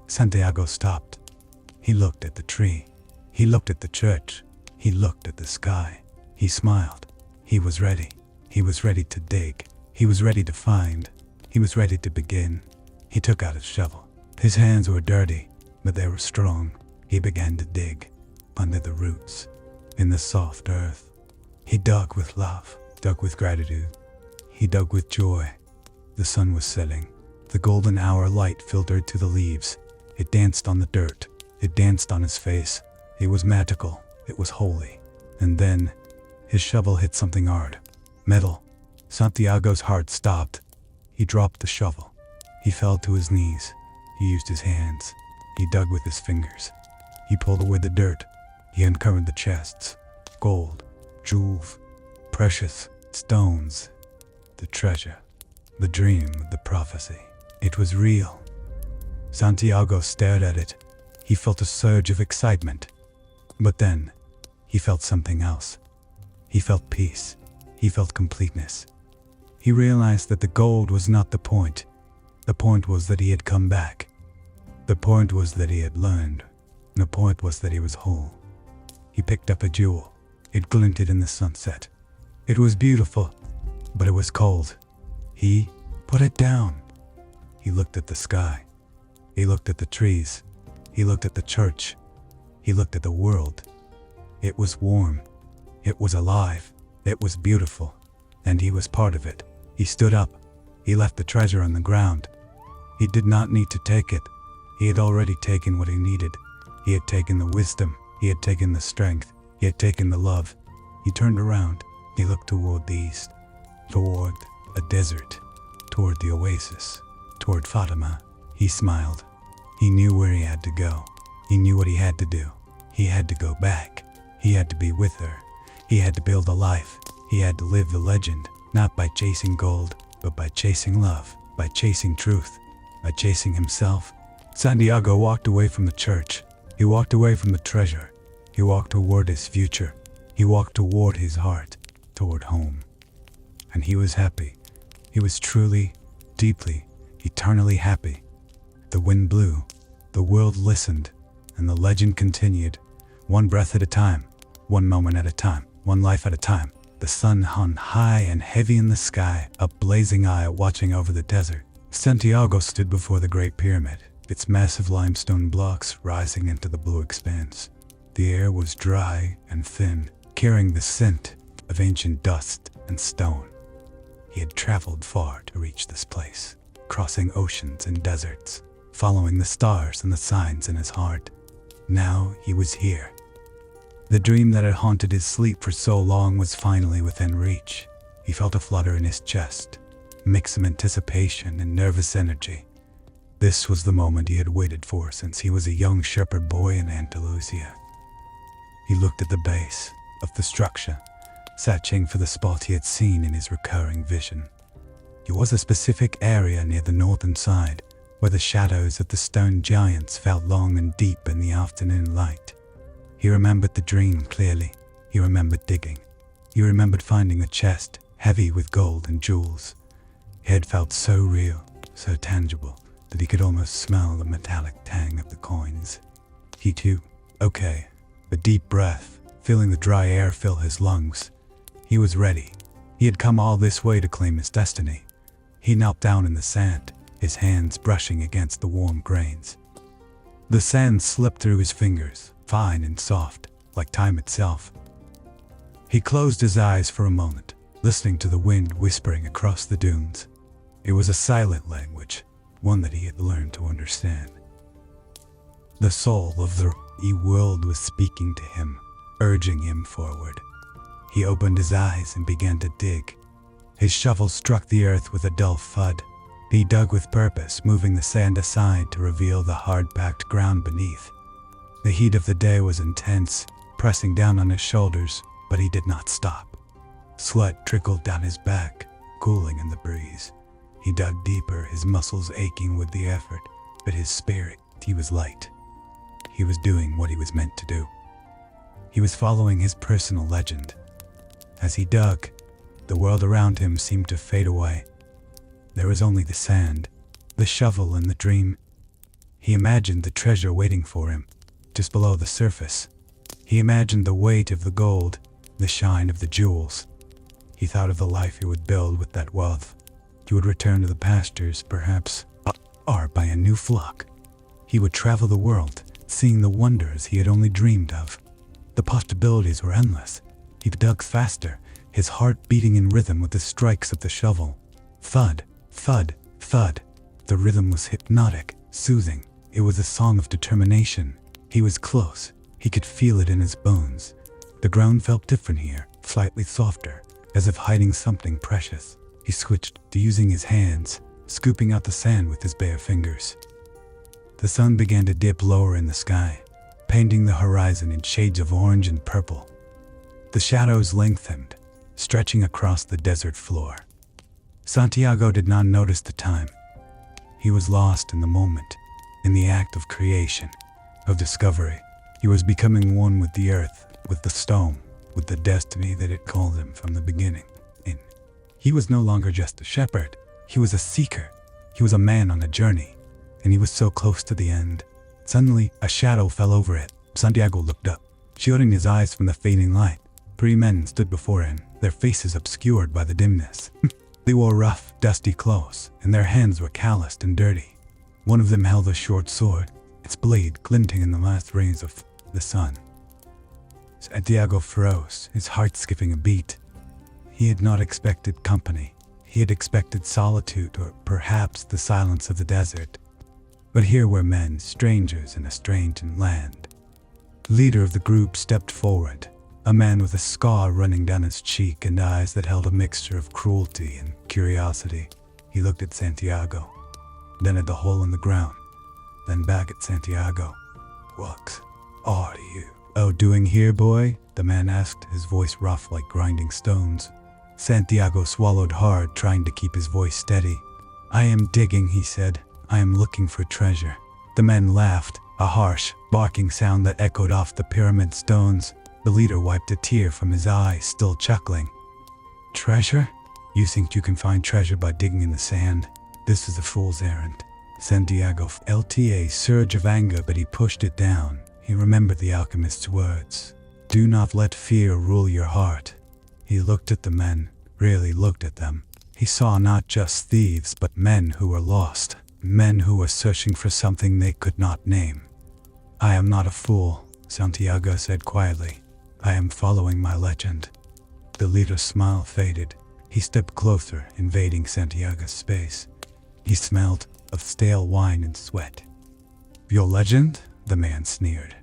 Santiago stopped. He looked at the tree. He looked at the church. He looked at the sky. He smiled. He was ready. He was ready to dig. He was ready to find. He was ready to begin. He took out his shovel. His hands were dirty, but they were strong. He began to dig under the roots, in the soft earth. He dug with love, dug with gratitude. He dug with joy. The sun was setting. The golden hour light filtered through the leaves. It danced on the dirt. It danced on his face. It was magical. It was holy. And then, his shovel hit something hard. Metal. Santiago's heart stopped. He dropped the shovel. He fell to his knees. He used his hands. He dug with his fingers. He pulled away the dirt. He uncovered the chests. Gold, jewels, precious stones. The treasure. The dream, the prophecy. It was real. Santiago stared at it. He felt a surge of excitement. But then, he felt something else. He felt peace. He felt completeness. He realized that the gold was not the point. The point was that he had come back. The point was that he had learned. The point was that he was whole. He picked up a jewel. It glinted in the sunset. It was beautiful, but it was cold. He put it down. He looked at the sky. He looked at the trees. He looked at the church. He looked at the world. It was warm. It was alive. It was beautiful. And he was part of it. He stood up. He left the treasure on the ground. He did not need to take it. He had already taken what he needed. He had taken the wisdom. He had taken the strength. He had taken the love. He turned around. He looked toward the east. Toward a desert. Toward the oasis. Toward Fatima. He smiled. He knew where he had to go. He knew what he had to do. He had to go back. He had to be with her. He had to build a life. He had to live the legend, not by chasing gold, but by chasing love, by chasing truth, by chasing himself. Santiago walked away from the church. He walked away from the treasure. He walked toward his future. He walked toward his heart, toward home. And he was happy. He was truly, deeply, eternally happy. The wind blew. The world listened. And the legend continued. One breath at a time. One moment at a time. One life at a time. The sun hung high and heavy in the sky, a blazing eye watching over the desert. Santiago stood before the Great Pyramid, its massive limestone blocks rising into the blue expanse. The air was dry and thin, carrying the scent of ancient dust and stone. He had traveled far to reach this place, crossing oceans and deserts, following the stars and the signs in his heart. Now he was here. The dream that had haunted his sleep for so long was finally within reach. He felt a flutter in his chest, a mix of anticipation and nervous energy. This was the moment he had waited for since he was a young shepherd boy in Andalusia. He looked at the base of the structure, searching for the spot he had seen in his recurring vision. It was a specific area near the northern side, where the shadows of the stone giants fell long and deep in the afternoon light. He remembered the dream clearly. He remembered digging. He remembered finding a chest heavy with gold and jewels. It had felt so real, so tangible, that he could almost smell the metallic tang of the coins. He too, okay, a deep breath, feeling the dry air fill his lungs. He was ready. He had come all this way to claim his destiny. He knelt down in the sand, his hands brushing against the warm grains. The sand slipped through his fingers, fine and soft, like time itself. He closed his eyes for a moment, listening to the wind whispering across the dunes. It was a silent language, one that he had learned to understand. The soul of the world was speaking to him, urging him forward. He opened his eyes and began to dig. His shovel struck the earth with a dull thud. He dug with purpose, moving the sand aside to reveal the hard-packed ground beneath. The heat of the day was intense, pressing down on his shoulders, but he did not stop. Sweat trickled down his back, cooling in the breeze. He dug deeper, his muscles aching with the effort, but his spirit, he was light. He was doing what he was meant to do. He was following his personal legend. As he dug, the world around him seemed to fade away. There was only the sand, the shovel, and the dream. He imagined the treasure waiting for him, just below the surface. He imagined the weight of the gold, the shine of the jewels. He thought of the life he would build with that wealth. He would return to the pastures, perhaps, or by a new flock. He would travel the world, seeing the wonders he had only dreamed of. The possibilities were endless. He dug faster, his heart beating in rhythm with the strikes of the shovel. Thud, thud, thud. The rhythm was hypnotic, soothing. It was a song of determination. He was close. He could feel it in his bones. The ground felt different here, slightly softer, as if hiding something precious. He switched to using his hands, scooping out the sand with his bare fingers. The sun began to dip lower in the sky, painting the horizon in shades of orange and purple. The shadows lengthened, stretching across the desert floor. Santiago did not notice the time. He was lost in the moment, in the act of creation, of discovery. He was becoming one with the earth, with the stone, with the destiny that had called him from the beginning. He was no longer just a shepherd. He was a seeker. He was a man on a journey, and he was so close to the end. Suddenly, a shadow fell over it. Santiago looked up, shielding his eyes from the fading light. 3 men stood before him, their faces obscured by the dimness. They wore rough, dusty clothes, and their hands were calloused and dirty. One of them held a short sword, its blade glinting in the last rays of the sun. Santiago froze, his heart skipping a beat. He had not expected company. He had expected solitude, or perhaps the silence of the desert. But here were men, strangers in a strange land. The leader of the group stepped forward, a man with a scar running down his cheek and eyes that held a mixture of cruelty and curiosity. He looked at Santiago, then at the hole in the ground, then back at Santiago. "What are you doing here, boy?" the man asked, his voice rough like grinding stones. Santiago swallowed hard, trying to keep his voice steady. "I am digging," he said. "I am looking for treasure." The men laughed, a harsh, barking sound that echoed off the pyramid stones. The leader wiped a tear from his eye, still chuckling. "Treasure? You think you can find treasure by digging in the sand? This is a fool's errand." Santiago felt a surge of anger, but he pushed it down. He remembered the alchemist's words. "Do not let fear rule your heart." He looked at the men, really looked at them. He saw not just thieves, but men who were lost, men who were searching for something they could not name. "I am not a fool," Santiago said quietly. "I am following my legend." The leader's smile faded. He stepped closer, invading Santiago's space. He smelled of stale wine and sweat. "Your legend?" the man sneered.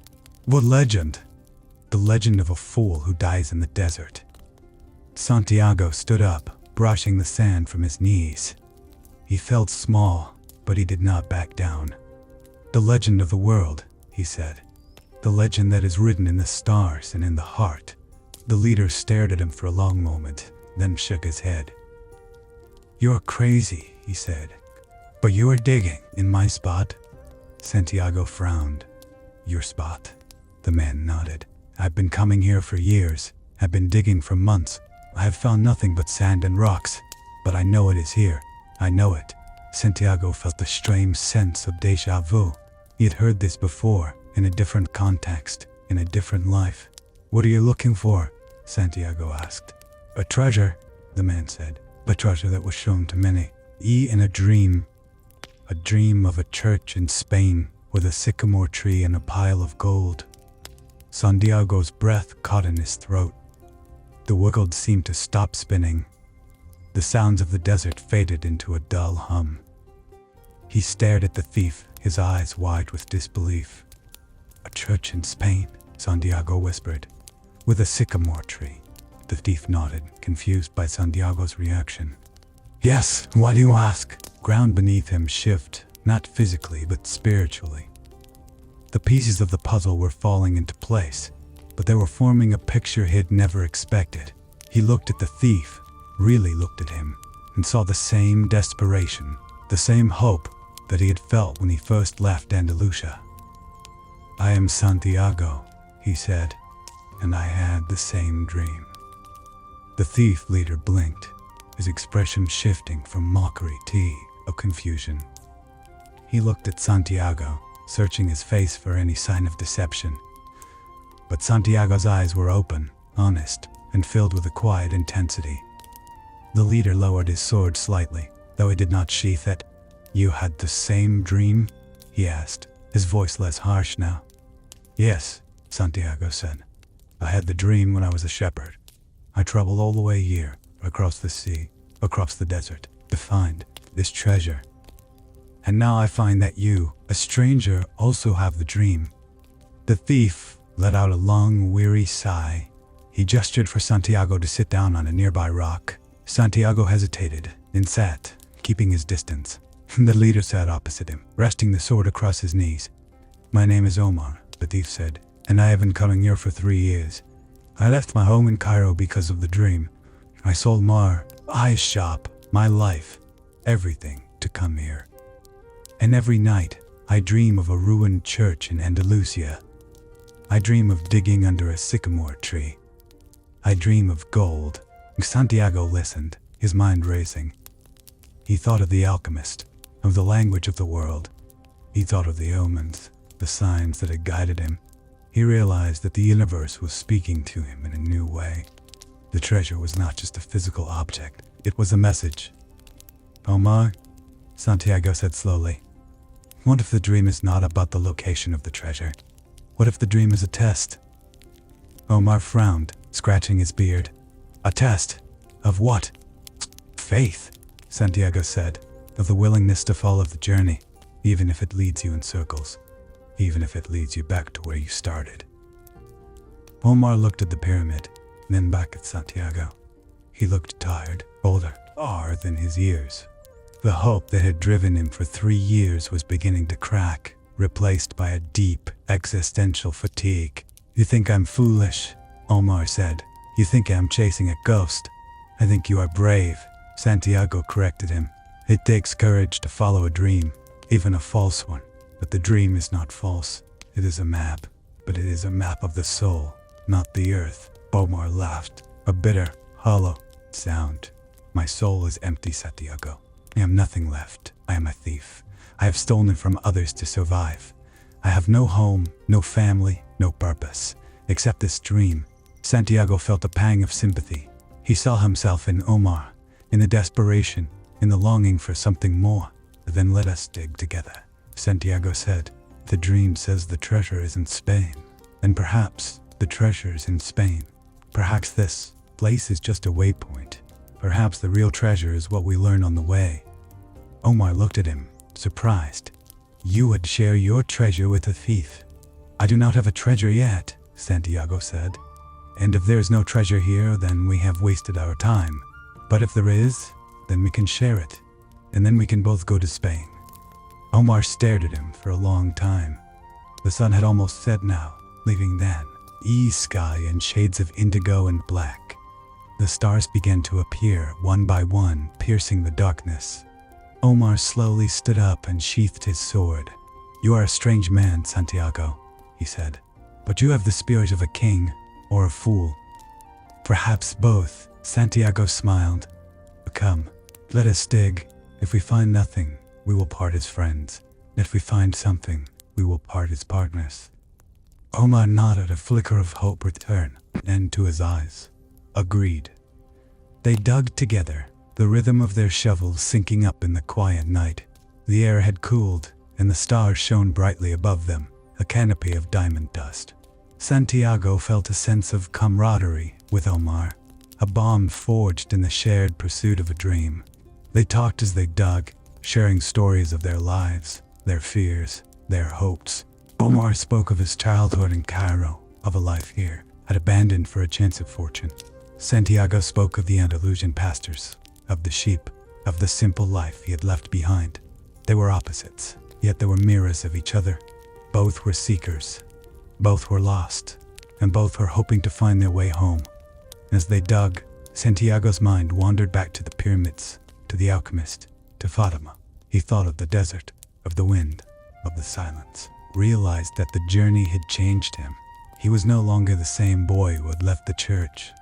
"What legend?" "The legend of a fool who dies in the desert." Santiago stood up, brushing the sand from his knees. He felt small, but he did not back down. "The legend of the world," he said. "The legend that is written in the stars and in the heart." The leader stared at him for a long moment, then shook his head. "You're crazy," he said. "But you are digging in my spot?" Santiago frowned. "Your spot?" The man nodded. "I've been coming here for years. I've been digging for months. I have found nothing but sand and rocks. But I know it is here. I know it." Santiago felt a strange sense of déjà vu. He had heard this before, in a different context, in a different life. "What are you looking for?" Santiago asked. "A treasure," the man said. "A treasure that was shown to many. In a dream. A dream of a church in Spain, with a sycamore tree and a pile of gold." Santiago's breath caught in his throat. The world seemed to stop spinning. The sounds of the desert faded into a dull hum. He stared at the thief, his eyes wide with disbelief. "A church in Spain," Santiago whispered. "With a sycamore tree." The thief nodded, confused by Santiago's reaction. "Yes, why do you ask?" Ground beneath him shifted, not physically but spiritually. The pieces of the puzzle were falling into place, but they were forming a picture he'd never expected. He looked at the thief, really looked at him, and saw the same desperation, the same hope that he had felt when he first left Andalusia. "I am Santiago," he said, "and I had the same dream." The thief leader blinked, his expression shifting from mockery to of confusion. He looked at Santiago, searching his face for any sign of deception. But Santiago's eyes were open, honest, and filled with a quiet intensity. The leader lowered his sword slightly, though he did not sheath it. "You had the same dream?" he asked, his voice less harsh now. "Yes," Santiago said. "I had the dream when I was a shepherd. I traveled all the way here, across the sea, across the desert, to find this treasure. And now I find that you, a stranger, also have the dream." The thief let out a long, weary sigh. He gestured for Santiago to sit down on a nearby rock. Santiago hesitated, then sat, keeping his distance. The leader sat opposite him, resting the sword across his knees. "My name is Omar," the thief said, "and I have been coming here for 3 years. I left my home in Cairo because of the dream. I sold my eyes shop, my life, everything to come here. And every night, I dream of a ruined church in Andalusia. I dream of digging under a sycamore tree. I dream of gold." Santiago listened, his mind racing. He thought of the alchemist, of the language of the world. He thought of the omens, the signs that had guided him. He realized that the universe was speaking to him in a new way. The treasure was not just a physical object, it was a message. "Omar," Santiago said slowly, "what if the dream is not about the location of the treasure? What if the dream is a test?" Omar frowned, scratching his beard. "A test? Of what?" "Faith," Santiago said, "of the willingness to follow the journey, even if it leads you in circles, even if it leads you back to where you started." Omar looked at the pyramid, then back at Santiago. He looked tired, older than his years. The hope that had driven him for 3 years was beginning to crack, replaced by a deep, existential fatigue. "You think I'm foolish," Omar said. "You think I'm chasing a ghost. I think you are brave," Santiago corrected him. "It takes courage to follow a dream, even a false one. But the dream is not false. It is a map, but it is a map of the soul, not the earth." Omar laughed, a bitter, hollow sound. "My soul is empty, Santiago. I am nothing left. I am a thief. I have stolen from others to survive. I have no home, no family, no purpose, except this dream." Santiago felt a pang of sympathy. He saw himself in Omar, in the desperation, in the longing for something more. "Then let us dig together," Santiago said. "The dream says the treasure is in Spain, and perhaps the treasure is in Spain. Perhaps this place is just a waypoint. Perhaps the real treasure is what we learn on the way." Omar looked at him, surprised. "You would share your treasure with a thief." "I do not have a treasure yet," Santiago said. "And if there is no treasure here, then we have wasted our time. But if there is, then we can share it, and then we can both go to Spain." Omar stared at him for a long time. The sun had almost set now, leaving that sky in shades of indigo and black. The stars began to appear one by one, piercing the darkness. Omar slowly stood up and sheathed his sword. "You are a strange man, Santiago," he said, "but you have the spirit of a king or a fool." "Perhaps both," Santiago smiled. "Come, let us dig. If we find nothing, we will part as friends. If we find something, we will part as partners." Omar nodded, a flicker of hope returned into his eyes. "Agreed." They dug together, the rhythm of their shovels sinking up in the quiet night. The air had cooled, and the stars shone brightly above them, a canopy of diamond dust. Santiago felt a sense of camaraderie with Omar, a bond forged in the shared pursuit of a dream. They talked as they dug, sharing stories of their lives, their fears, their hopes. Omar spoke of his childhood in Cairo, of a life here, had abandoned for a chance of fortune. Santiago spoke of the Andalusian pastures, of the sheep, of the simple life he had left behind. They were opposites, yet they were mirrors of each other. Both were seekers, both were lost, and both were hoping to find their way home. As they dug, Santiago's mind wandered back to the pyramids, to the Alchemist, to Fatima. He thought of the desert, of the wind, of the silence, realized that the journey had changed him. He was no longer the same boy who had left the church.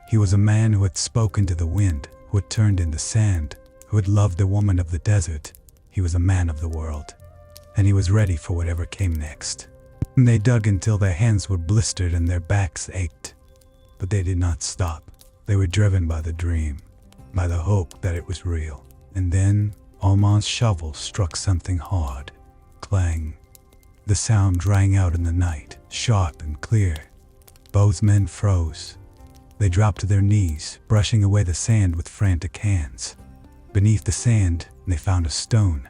He was a man who had spoken to the wind, who had turned into sand, who had loved the woman of the desert. He was a man of the world, and he was ready for whatever came next. They dug until their hands were blistered and their backs ached. But they did not stop. They were driven by the dream, by the hope that it was real. And then Omar's shovel struck something hard. Clang. The sound rang out in the night, sharp and clear. Both men froze. They dropped to their knees, brushing away the sand with frantic hands. Beneath the sand, they found a stone.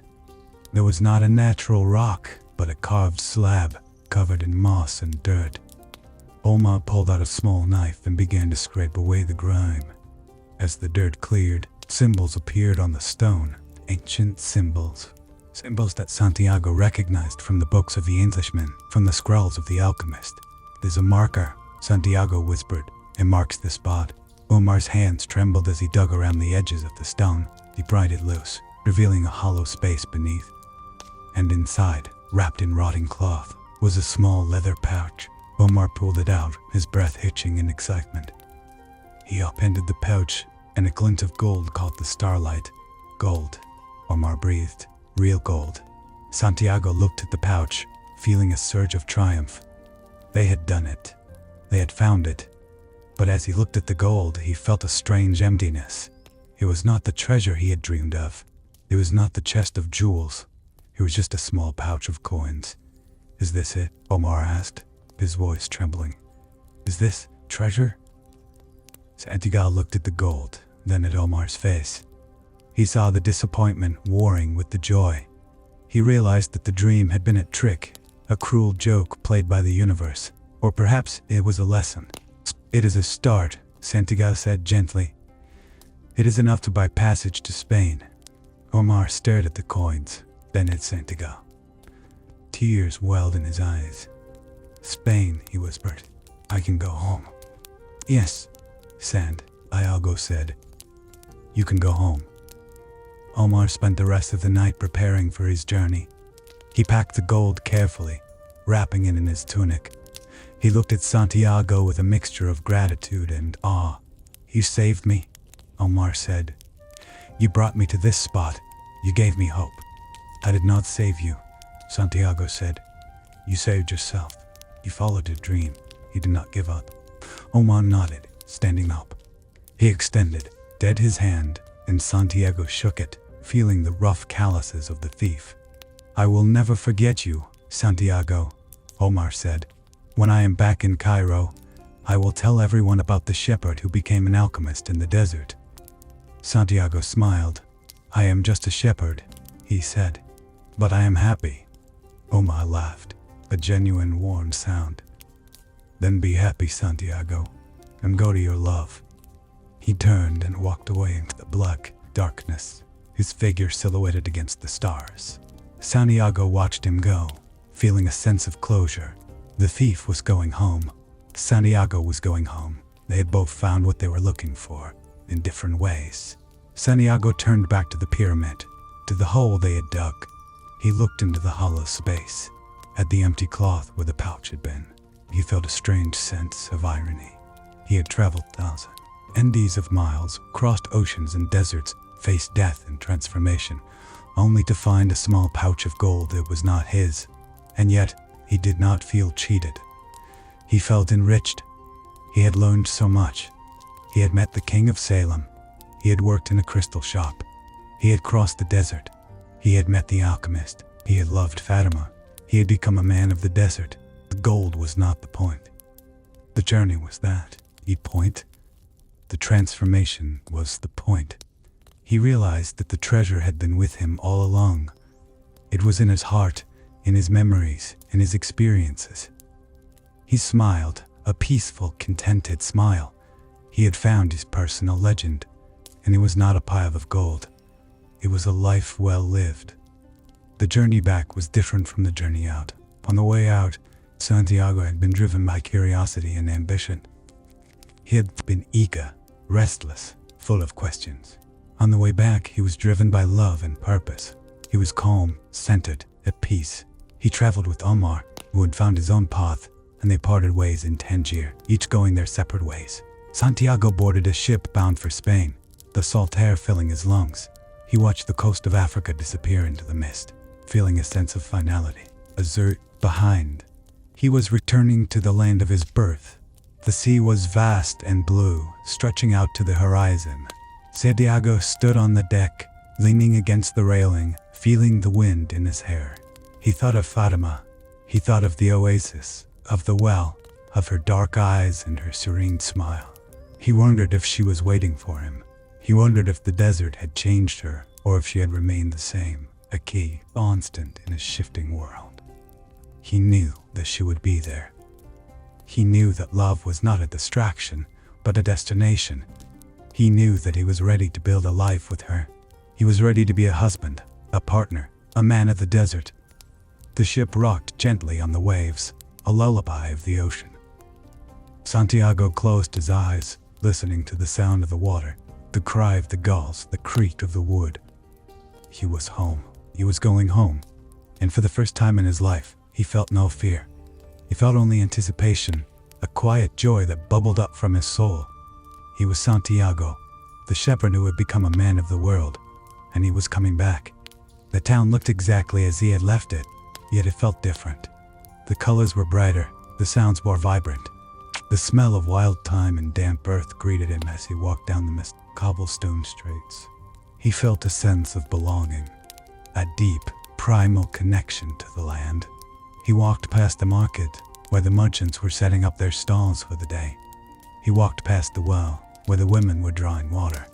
There was not a natural rock, but a carved slab, covered in moss and dirt. Omar pulled out a small knife and began to scrape away the grime. As the dirt cleared, symbols appeared on the stone, ancient symbols. Symbols that Santiago recognized from the books of the Englishman, from the scrolls of the Alchemist. "There's a marker," Santiago whispered. "It marks the spot." Omar's hands trembled as he dug around the edges of the stone. He pried it loose, revealing a hollow space beneath. And inside, wrapped in rotting cloth, was a small leather pouch. Omar pulled it out, his breath hitching in excitement. He upended the pouch, and a glint of gold caught the starlight. "Gold," Omar breathed. "Real gold." Santiago looked at the pouch, feeling a surge of triumph. They had done it. They had found it. But as he looked at the gold, he felt a strange emptiness. It was not the treasure he had dreamed of. It was not the chest of jewels. It was just a small pouch of coins. "Is this it?" Omar asked, his voice trembling. "Is this treasure?" Santiago looked at the gold, then at Omar's face. He saw the disappointment warring with the joy. He realized that the dream had been a trick, a cruel joke played by the universe. Or perhaps it was a lesson. "It is a start," Santiago said gently. "It is enough to buy passage to Spain." Omar stared at the coins, then at Santiago. Tears welled in his eyes. "Spain," he whispered. "I can go home." "Yes," Santiago said. "You can go home." Omar spent the rest of the night preparing for his journey. He packed the gold carefully, wrapping it in his tunic. He looked at Santiago with a mixture of gratitude and awe. "You saved me," Omar said. "You brought me to this spot. You gave me hope." "I did not save you," Santiago said. "You saved yourself. You followed your dream. You did not give up." Omar nodded, standing up. He extended his hand, and Santiago shook it, feeling the rough calluses of the thief. "I will never forget you, Santiago," Omar said. "When I am back in Cairo, I will tell everyone about the shepherd who became an alchemist in the desert." Santiago smiled. "I am just a shepherd," he said, "but I am happy." Omar laughed, a genuine warm sound. "Then be happy, Santiago, and go to your love." He turned and walked away into the black darkness, his figure silhouetted against the stars. Santiago watched him go, feeling a sense of closure. The thief was going home. Santiago was going home. They had both found what they were looking for, in different ways. Santiago turned back to the pyramid, to the hole they had dug. He looked into the hollow space, at the empty cloth where the pouch had been. He felt a strange sense of irony. He had traveled thousands, endies of miles, crossed oceans and deserts, faced death and transformation, only to find a small pouch of gold that was not his. And yet, he did not feel cheated. He felt enriched. He had learned so much. He had met the king of Salem. He had worked in a crystal shop. He had crossed the desert. He had met the alchemist. He had loved Fatima. He had become a man of the desert. The gold was not the point. The journey was that, the point. The transformation was the point. He realized that the treasure had been with him all along. It was in his heart, in his memories, in his experiences. He smiled, a peaceful, contented smile. He had found his personal legend, and it was not a pile of gold. It was a life well lived. The journey back was different from the journey out. On the way out, Santiago had been driven by curiosity and ambition. He had been eager, restless, full of questions. On the way back, he was driven by love and purpose. He was calm, centered, at peace. He traveled with Omar, who had found his own path, and they parted ways in Tangier, each going their separate ways. Santiago boarded a ship bound for Spain, the salt air filling his lungs. He watched the coast of Africa disappear into the mist, feeling a sense of finality. Azure behind. He was returning to the land of his birth. The sea was vast and blue, stretching out to the horizon. Santiago stood on the deck, leaning against the railing, feeling the wind in his hair. He thought of Fatima. He thought of the oasis, of the well, of her dark eyes and her serene smile. He wondered if she was waiting for him. He wondered if the desert had changed her, or if she had remained the same, a key, constant in a shifting world. He knew that she would be there. He knew that love was not a distraction, but a destination. He knew that he was ready to build a life with her. He was ready to be a husband, a partner, a man of the desert. The ship rocked gently on the waves, a lullaby of the ocean. Santiago closed his eyes, listening to the sound of the water, the cry of the gulls, the creak of the wood. He was home. He was going home. And for the first time in his life, he felt no fear. He felt only anticipation, a quiet joy that bubbled up from his soul. He was Santiago, the shepherd who had become a man of the world, and he was coming back. The town looked exactly as he had left it, yet it felt different. The colors were brighter, the sounds more vibrant. The smell of wild thyme and damp earth greeted him as he walked down the misty cobblestone streets. He felt a sense of belonging, a deep, primal connection to the land. He walked past the market, where the merchants were setting up their stalls for the day. He walked past the well, where the women were drawing water.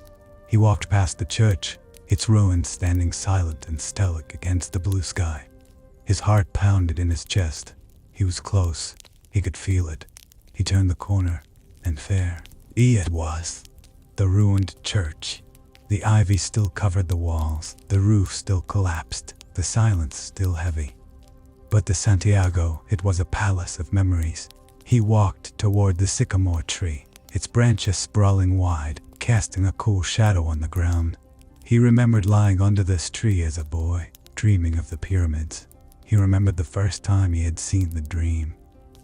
He walked past the church, its ruins standing silent and stoic against the blue sky. His heart pounded in his chest. He was close. He could feel it. He turned the corner, and there it was. The ruined church. The ivy still covered the walls. The roof still collapsed. The silence still heavy. But to Santiago, it was a palace of memories. He walked toward the sycamore tree, its branches sprawling wide, casting a cool shadow on the ground. He remembered lying under this tree as a boy, dreaming of the pyramids. He remembered the first time he had seen the dream.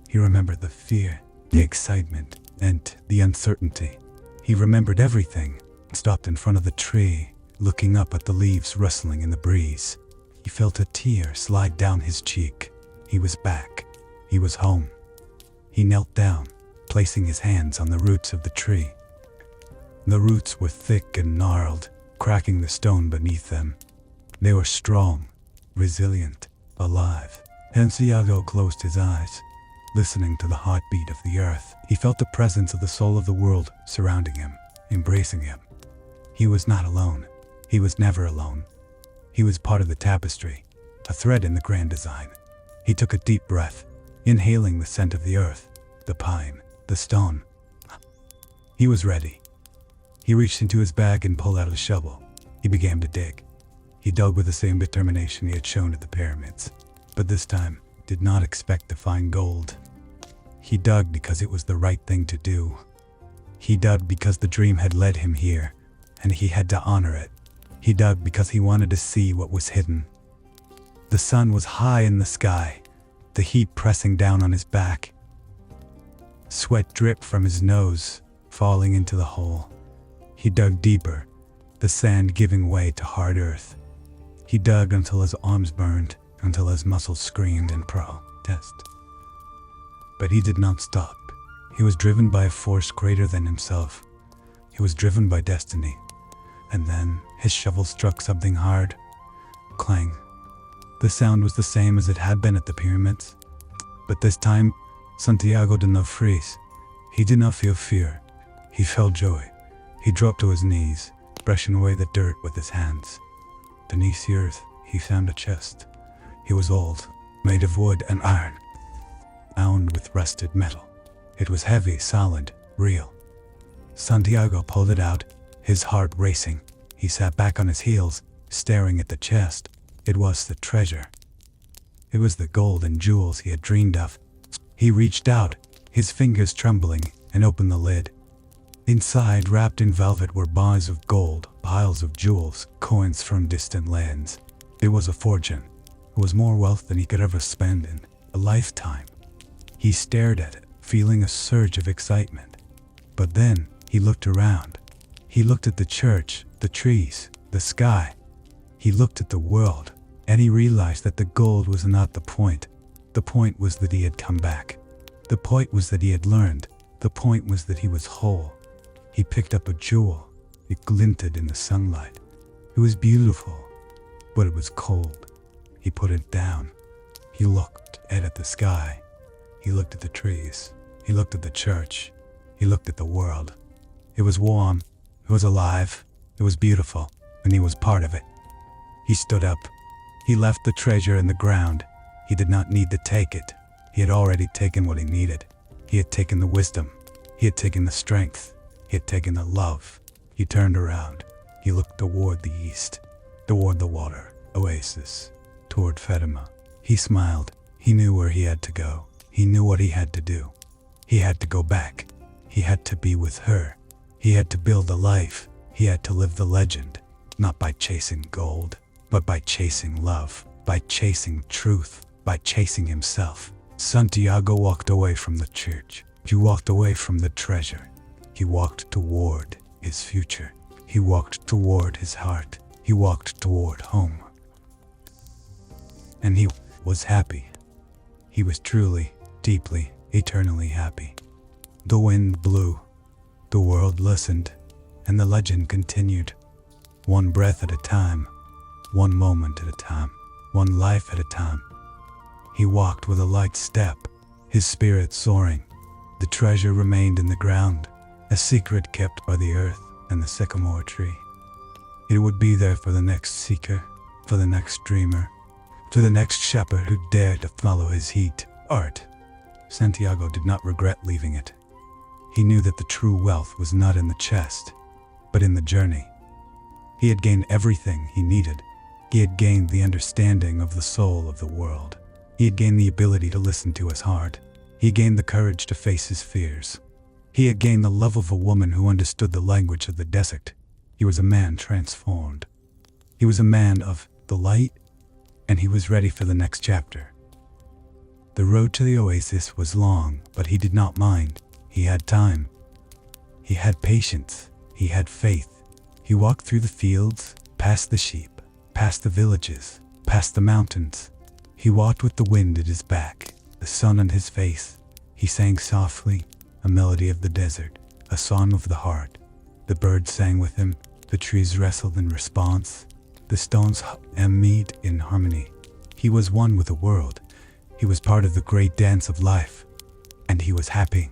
He remembered the fear, the excitement, and the uncertainty. He remembered everything. Stopped in front of the tree, looking up at the leaves rustling in the breeze. He felt a tear slide down his cheek. He was back. He was home. He knelt down, placing his hands on the roots of the tree. The roots were thick and gnarled, cracking the stone beneath them. They were strong, resilient, alive. Santiago closed his eyes. listening to the heartbeat of the earth. He felt the presence of the soul of the world surrounding him, embracing him. He was not alone. He was never alone. He was part of the tapestry, a thread in the grand design. He took a deep breath, inhaling the scent of the earth, the pine, the stone. He was ready. He reached into his bag and pulled out a shovel. He began to dig. He dug with the same determination he had shown at the pyramids, but this time did not expect to find gold. He dug because it was the right thing to do. He dug because the dream had led him here, and he had to honor it. He dug because he wanted to see what was hidden. The sun was high in the sky, the heat pressing down on his back. Sweat dripped from his nose, falling into the hole. He dug deeper, the sand giving way to hard earth. He dug until his arms burned, until his muscles screamed in protest. But he did not stop. He was driven by a force greater than himself. He was driven by destiny. And then his shovel struck something hard. Clang. The sound was the same as it had been at the pyramids. But this time, Santiago did not freeze. He did not feel fear. He felt joy. He dropped to his knees, brushing away the dirt with his hands. Beneath the earth, he found a chest. It was old, made of wood and iron, bound with rusted metal. It was heavy, solid, real. Santiago pulled it out, his heart racing. He sat back on his heels, staring at the chest. It was the treasure. It was the gold and jewels he had dreamed of. He reached out, his fingers trembling, and opened the lid. Inside, wrapped in velvet, were bars of gold, piles of jewels, coins from distant lands. It was a fortune. It was more wealth than he could ever spend in a lifetime. He stared at it, feeling a surge of excitement. But then he looked around. He looked at the church, the trees, the sky. He looked at the world, and he realized that the gold was not the point. The point was that he had come back. The point was that he had learned. The point was that he was whole. He picked up a jewel. It glinted in the sunlight. It was beautiful, but it was cold. He put it down. He looked at the sky. He looked at the trees. He looked at the church. He looked at the world. It was warm. It was alive. It was beautiful, and he was part of it. He stood up. He left the treasure in the ground. He did not need to take it. He had already taken what he needed. He had taken the wisdom. He had taken the strength. He had taken the love. He turned around. He looked toward the east, toward the water, oasis, toward Fatima. He smiled. He knew where he had to go. He knew what he had to do. He had to go back. He had to be with her. He had to build a life. He had to live the legend, not by chasing gold, but by chasing love, by chasing truth, by chasing himself. Santiago walked away from the church. He walked away from the treasure. He walked toward his future. He walked toward his heart. He walked toward home. And he was happy. He was truly, deeply, eternally happy. The wind blew. The world listened, and the legend continued. One breath at a time, one moment at a time, one life at a time. He walked with a light step, his spirit soaring. The treasure remained in the ground, a secret kept by the earth and the sycamore tree. It would be there for the next seeker, for the next dreamer, to the next shepherd who dared to follow his heat. Art. Santiago did not regret leaving it. He knew that the true wealth was not in the chest, but in the journey. He had gained everything he needed. He had gained the understanding of the soul of the world. He had gained the ability to listen to his heart. He had gained the courage to face his fears. He had gained the love of a woman who understood the language of the desert. He was a man transformed. He was a man of the light, and he was ready for the next chapter. The road to the oasis was long, but he did not mind. He had time. He had patience. He had faith. He walked through the fields, past the sheep, past the villages, past the mountains. He walked with the wind at his back, the sun on his face. He sang softly, a melody of the desert, a song of the heart. The birds sang with him. The trees wrestled in response. The stones hummed in harmony. He was one with the world. He was part of the great dance of life. And he was happy.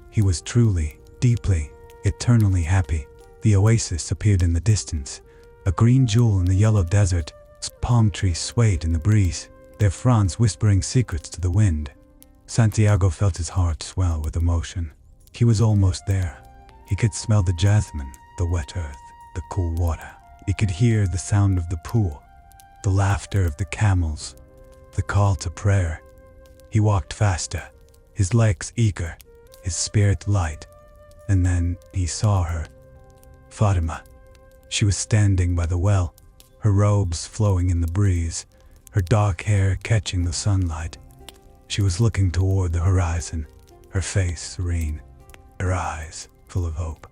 He was truly, deeply, eternally happy. The oasis appeared in the distance, a green jewel in the yellow desert. Palm trees swayed in the breeze, their fronds whispering secrets to the wind. Santiago felt his heart swell with emotion. He was almost there. He could smell the jasmine, the wet earth, the cool water. He could hear the sound of the pool, the laughter of the camels, the call to prayer. He walked faster, his legs eager, his spirit light. And then he saw her. Fatima. She was standing by the well, her robes flowing in the breeze, her dark hair catching the sunlight. She was looking toward the horizon, her face serene, her eyes full of hope.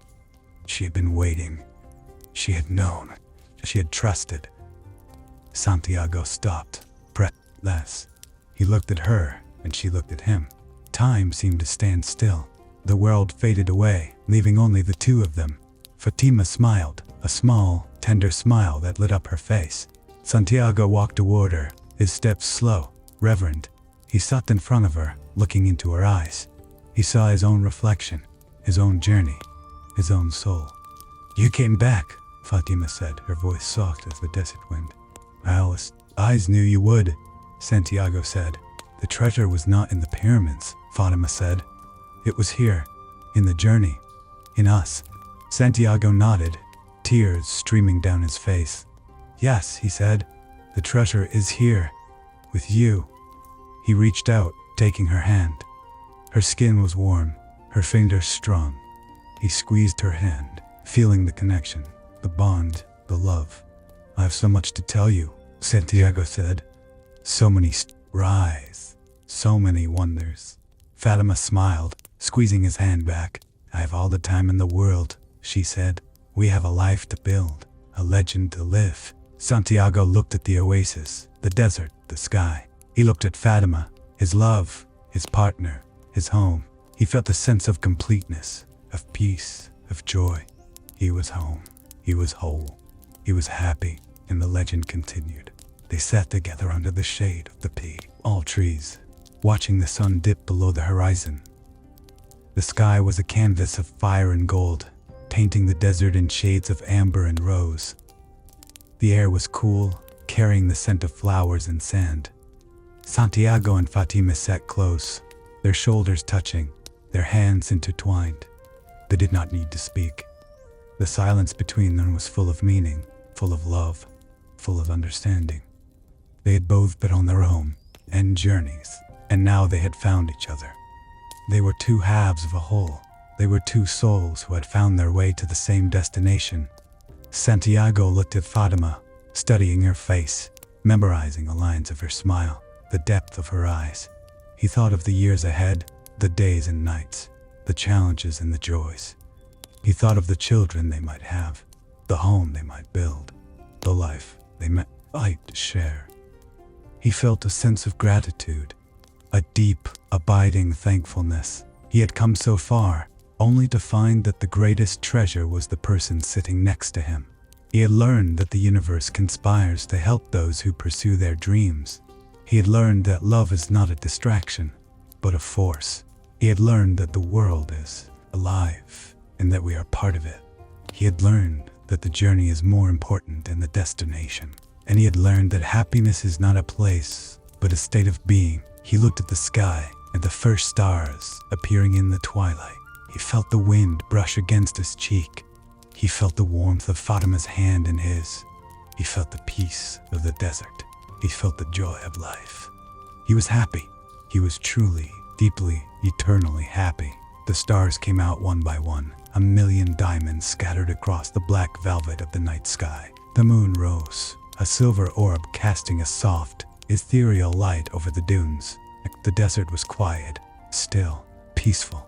She had been waiting. She had known. She had trusted. Santiago stopped, breathless. He looked at her, and she looked at him. Time seemed to stand still. The world faded away, leaving only the two of them. Fatima smiled, a small, tender smile that lit up her face. Santiago walked toward her, his steps slow, reverent. He sat in front of her, looking into her eyes. He saw his own reflection, his own journey, his own soul. "You came back," Fatima said, her voice soft as the desert wind. "I always knew you would," Santiago said. "The treasure was not in the pyramids," Fatima said. "It was here, in the journey, in us." Santiago nodded, tears streaming down his face. "Yes," he said, "the treasure is here, with you." He reached out, taking her hand. Her skin was warm, her fingers strong. He squeezed her hand, feeling the connection, the bond, the love. "I have so much to tell you," Santiago said. "So many rise, so many wonders." Fatima smiled, squeezing his hand back. "I have all the time in the world," she said. "We have a life to build, a legend to live." Santiago looked at the oasis, the desert, the sky. He looked at Fatima, his love, his partner, his home. He felt a sense of completeness, of peace, of joy. He was home. He was whole. He was happy, and the legend continued. They sat together under the shade of the all trees, watching the sun dip below the horizon. The sky was a canvas of fire and gold, painting the desert in shades of amber and rose. The air was cool, carrying the scent of flowers and sand. Santiago and Fatima sat close, their shoulders touching, their hands intertwined. They did not need to speak. The silence between them was full of meaning, full of love, full of understanding. They had both been on their own and journeys, and now they had found each other. They were two halves of a whole. They were two souls who had found their way to the same destination. Santiago looked at Fatima, studying her face, memorizing the lines of her smile, the depth of her eyes. He thought of the years ahead, the days and nights, the challenges and the joys. He thought of the children they might have, the home they might build, the life they might share. He felt a sense of gratitude, a deep, abiding thankfulness. He had come so far, only to find that the greatest treasure was the person sitting next to him. He had learned that the universe conspires to help those who pursue their dreams. He had learned that love is not a distraction, but a force. He had learned that the world is alive, and that we are part of it. He had learned that the journey is more important than the destination. And he had learned that happiness is not a place, but a state of being. He looked at the sky, and the first stars appearing in the twilight. He felt the wind brush against his cheek. He felt the warmth of Fatima's hand in his. He felt the peace of the desert. He felt the joy of life. He was happy. He was truly, deeply, eternally happy. The stars came out one by one, a million diamonds scattered across the black velvet of the night sky. The moon rose, a silver orb casting a soft, ethereal light over the dunes. The desert was quiet, still, peaceful.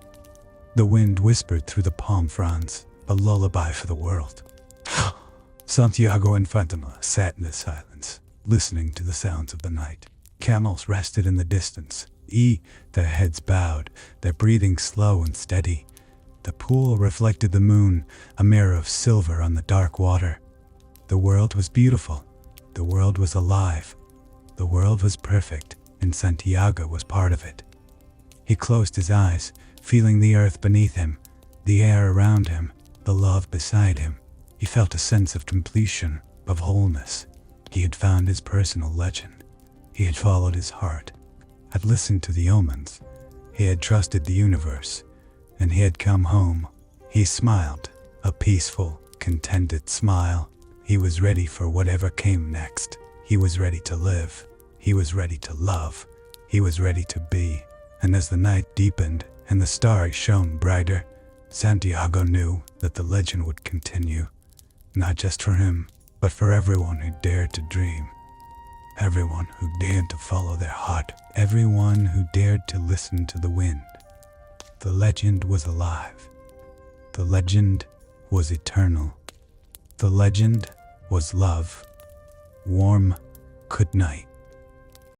The wind whispered through the palm fronds, a lullaby for the world. Santiago and Fatima sat in the silence, listening to the sounds of the night. Camels rested in the distance, their heads bowed, their breathing slow and steady. The pool reflected the moon, a mirror of silver on the dark water. The world was beautiful. The world was alive. The world was perfect, and Santiago was part of it. He closed his eyes, feeling the earth beneath him, the air around him, the love beside him. He felt a sense of completion, of wholeness. He had found his personal legend. He had followed his heart, had listened to the omens. He had trusted the universe, and he had come home. He smiled, a peaceful, contented smile. He was ready for whatever came next. He was ready to live. He was ready to love. He was ready to be. And as the night deepened and the stars shone brighter, Santiago knew that the legend would continue, not just for him, but for everyone who dared to dream, everyone who dared to follow their heart, everyone who dared to listen to the wind. The legend was alive. The legend was eternal. The legend was love. Warm good night.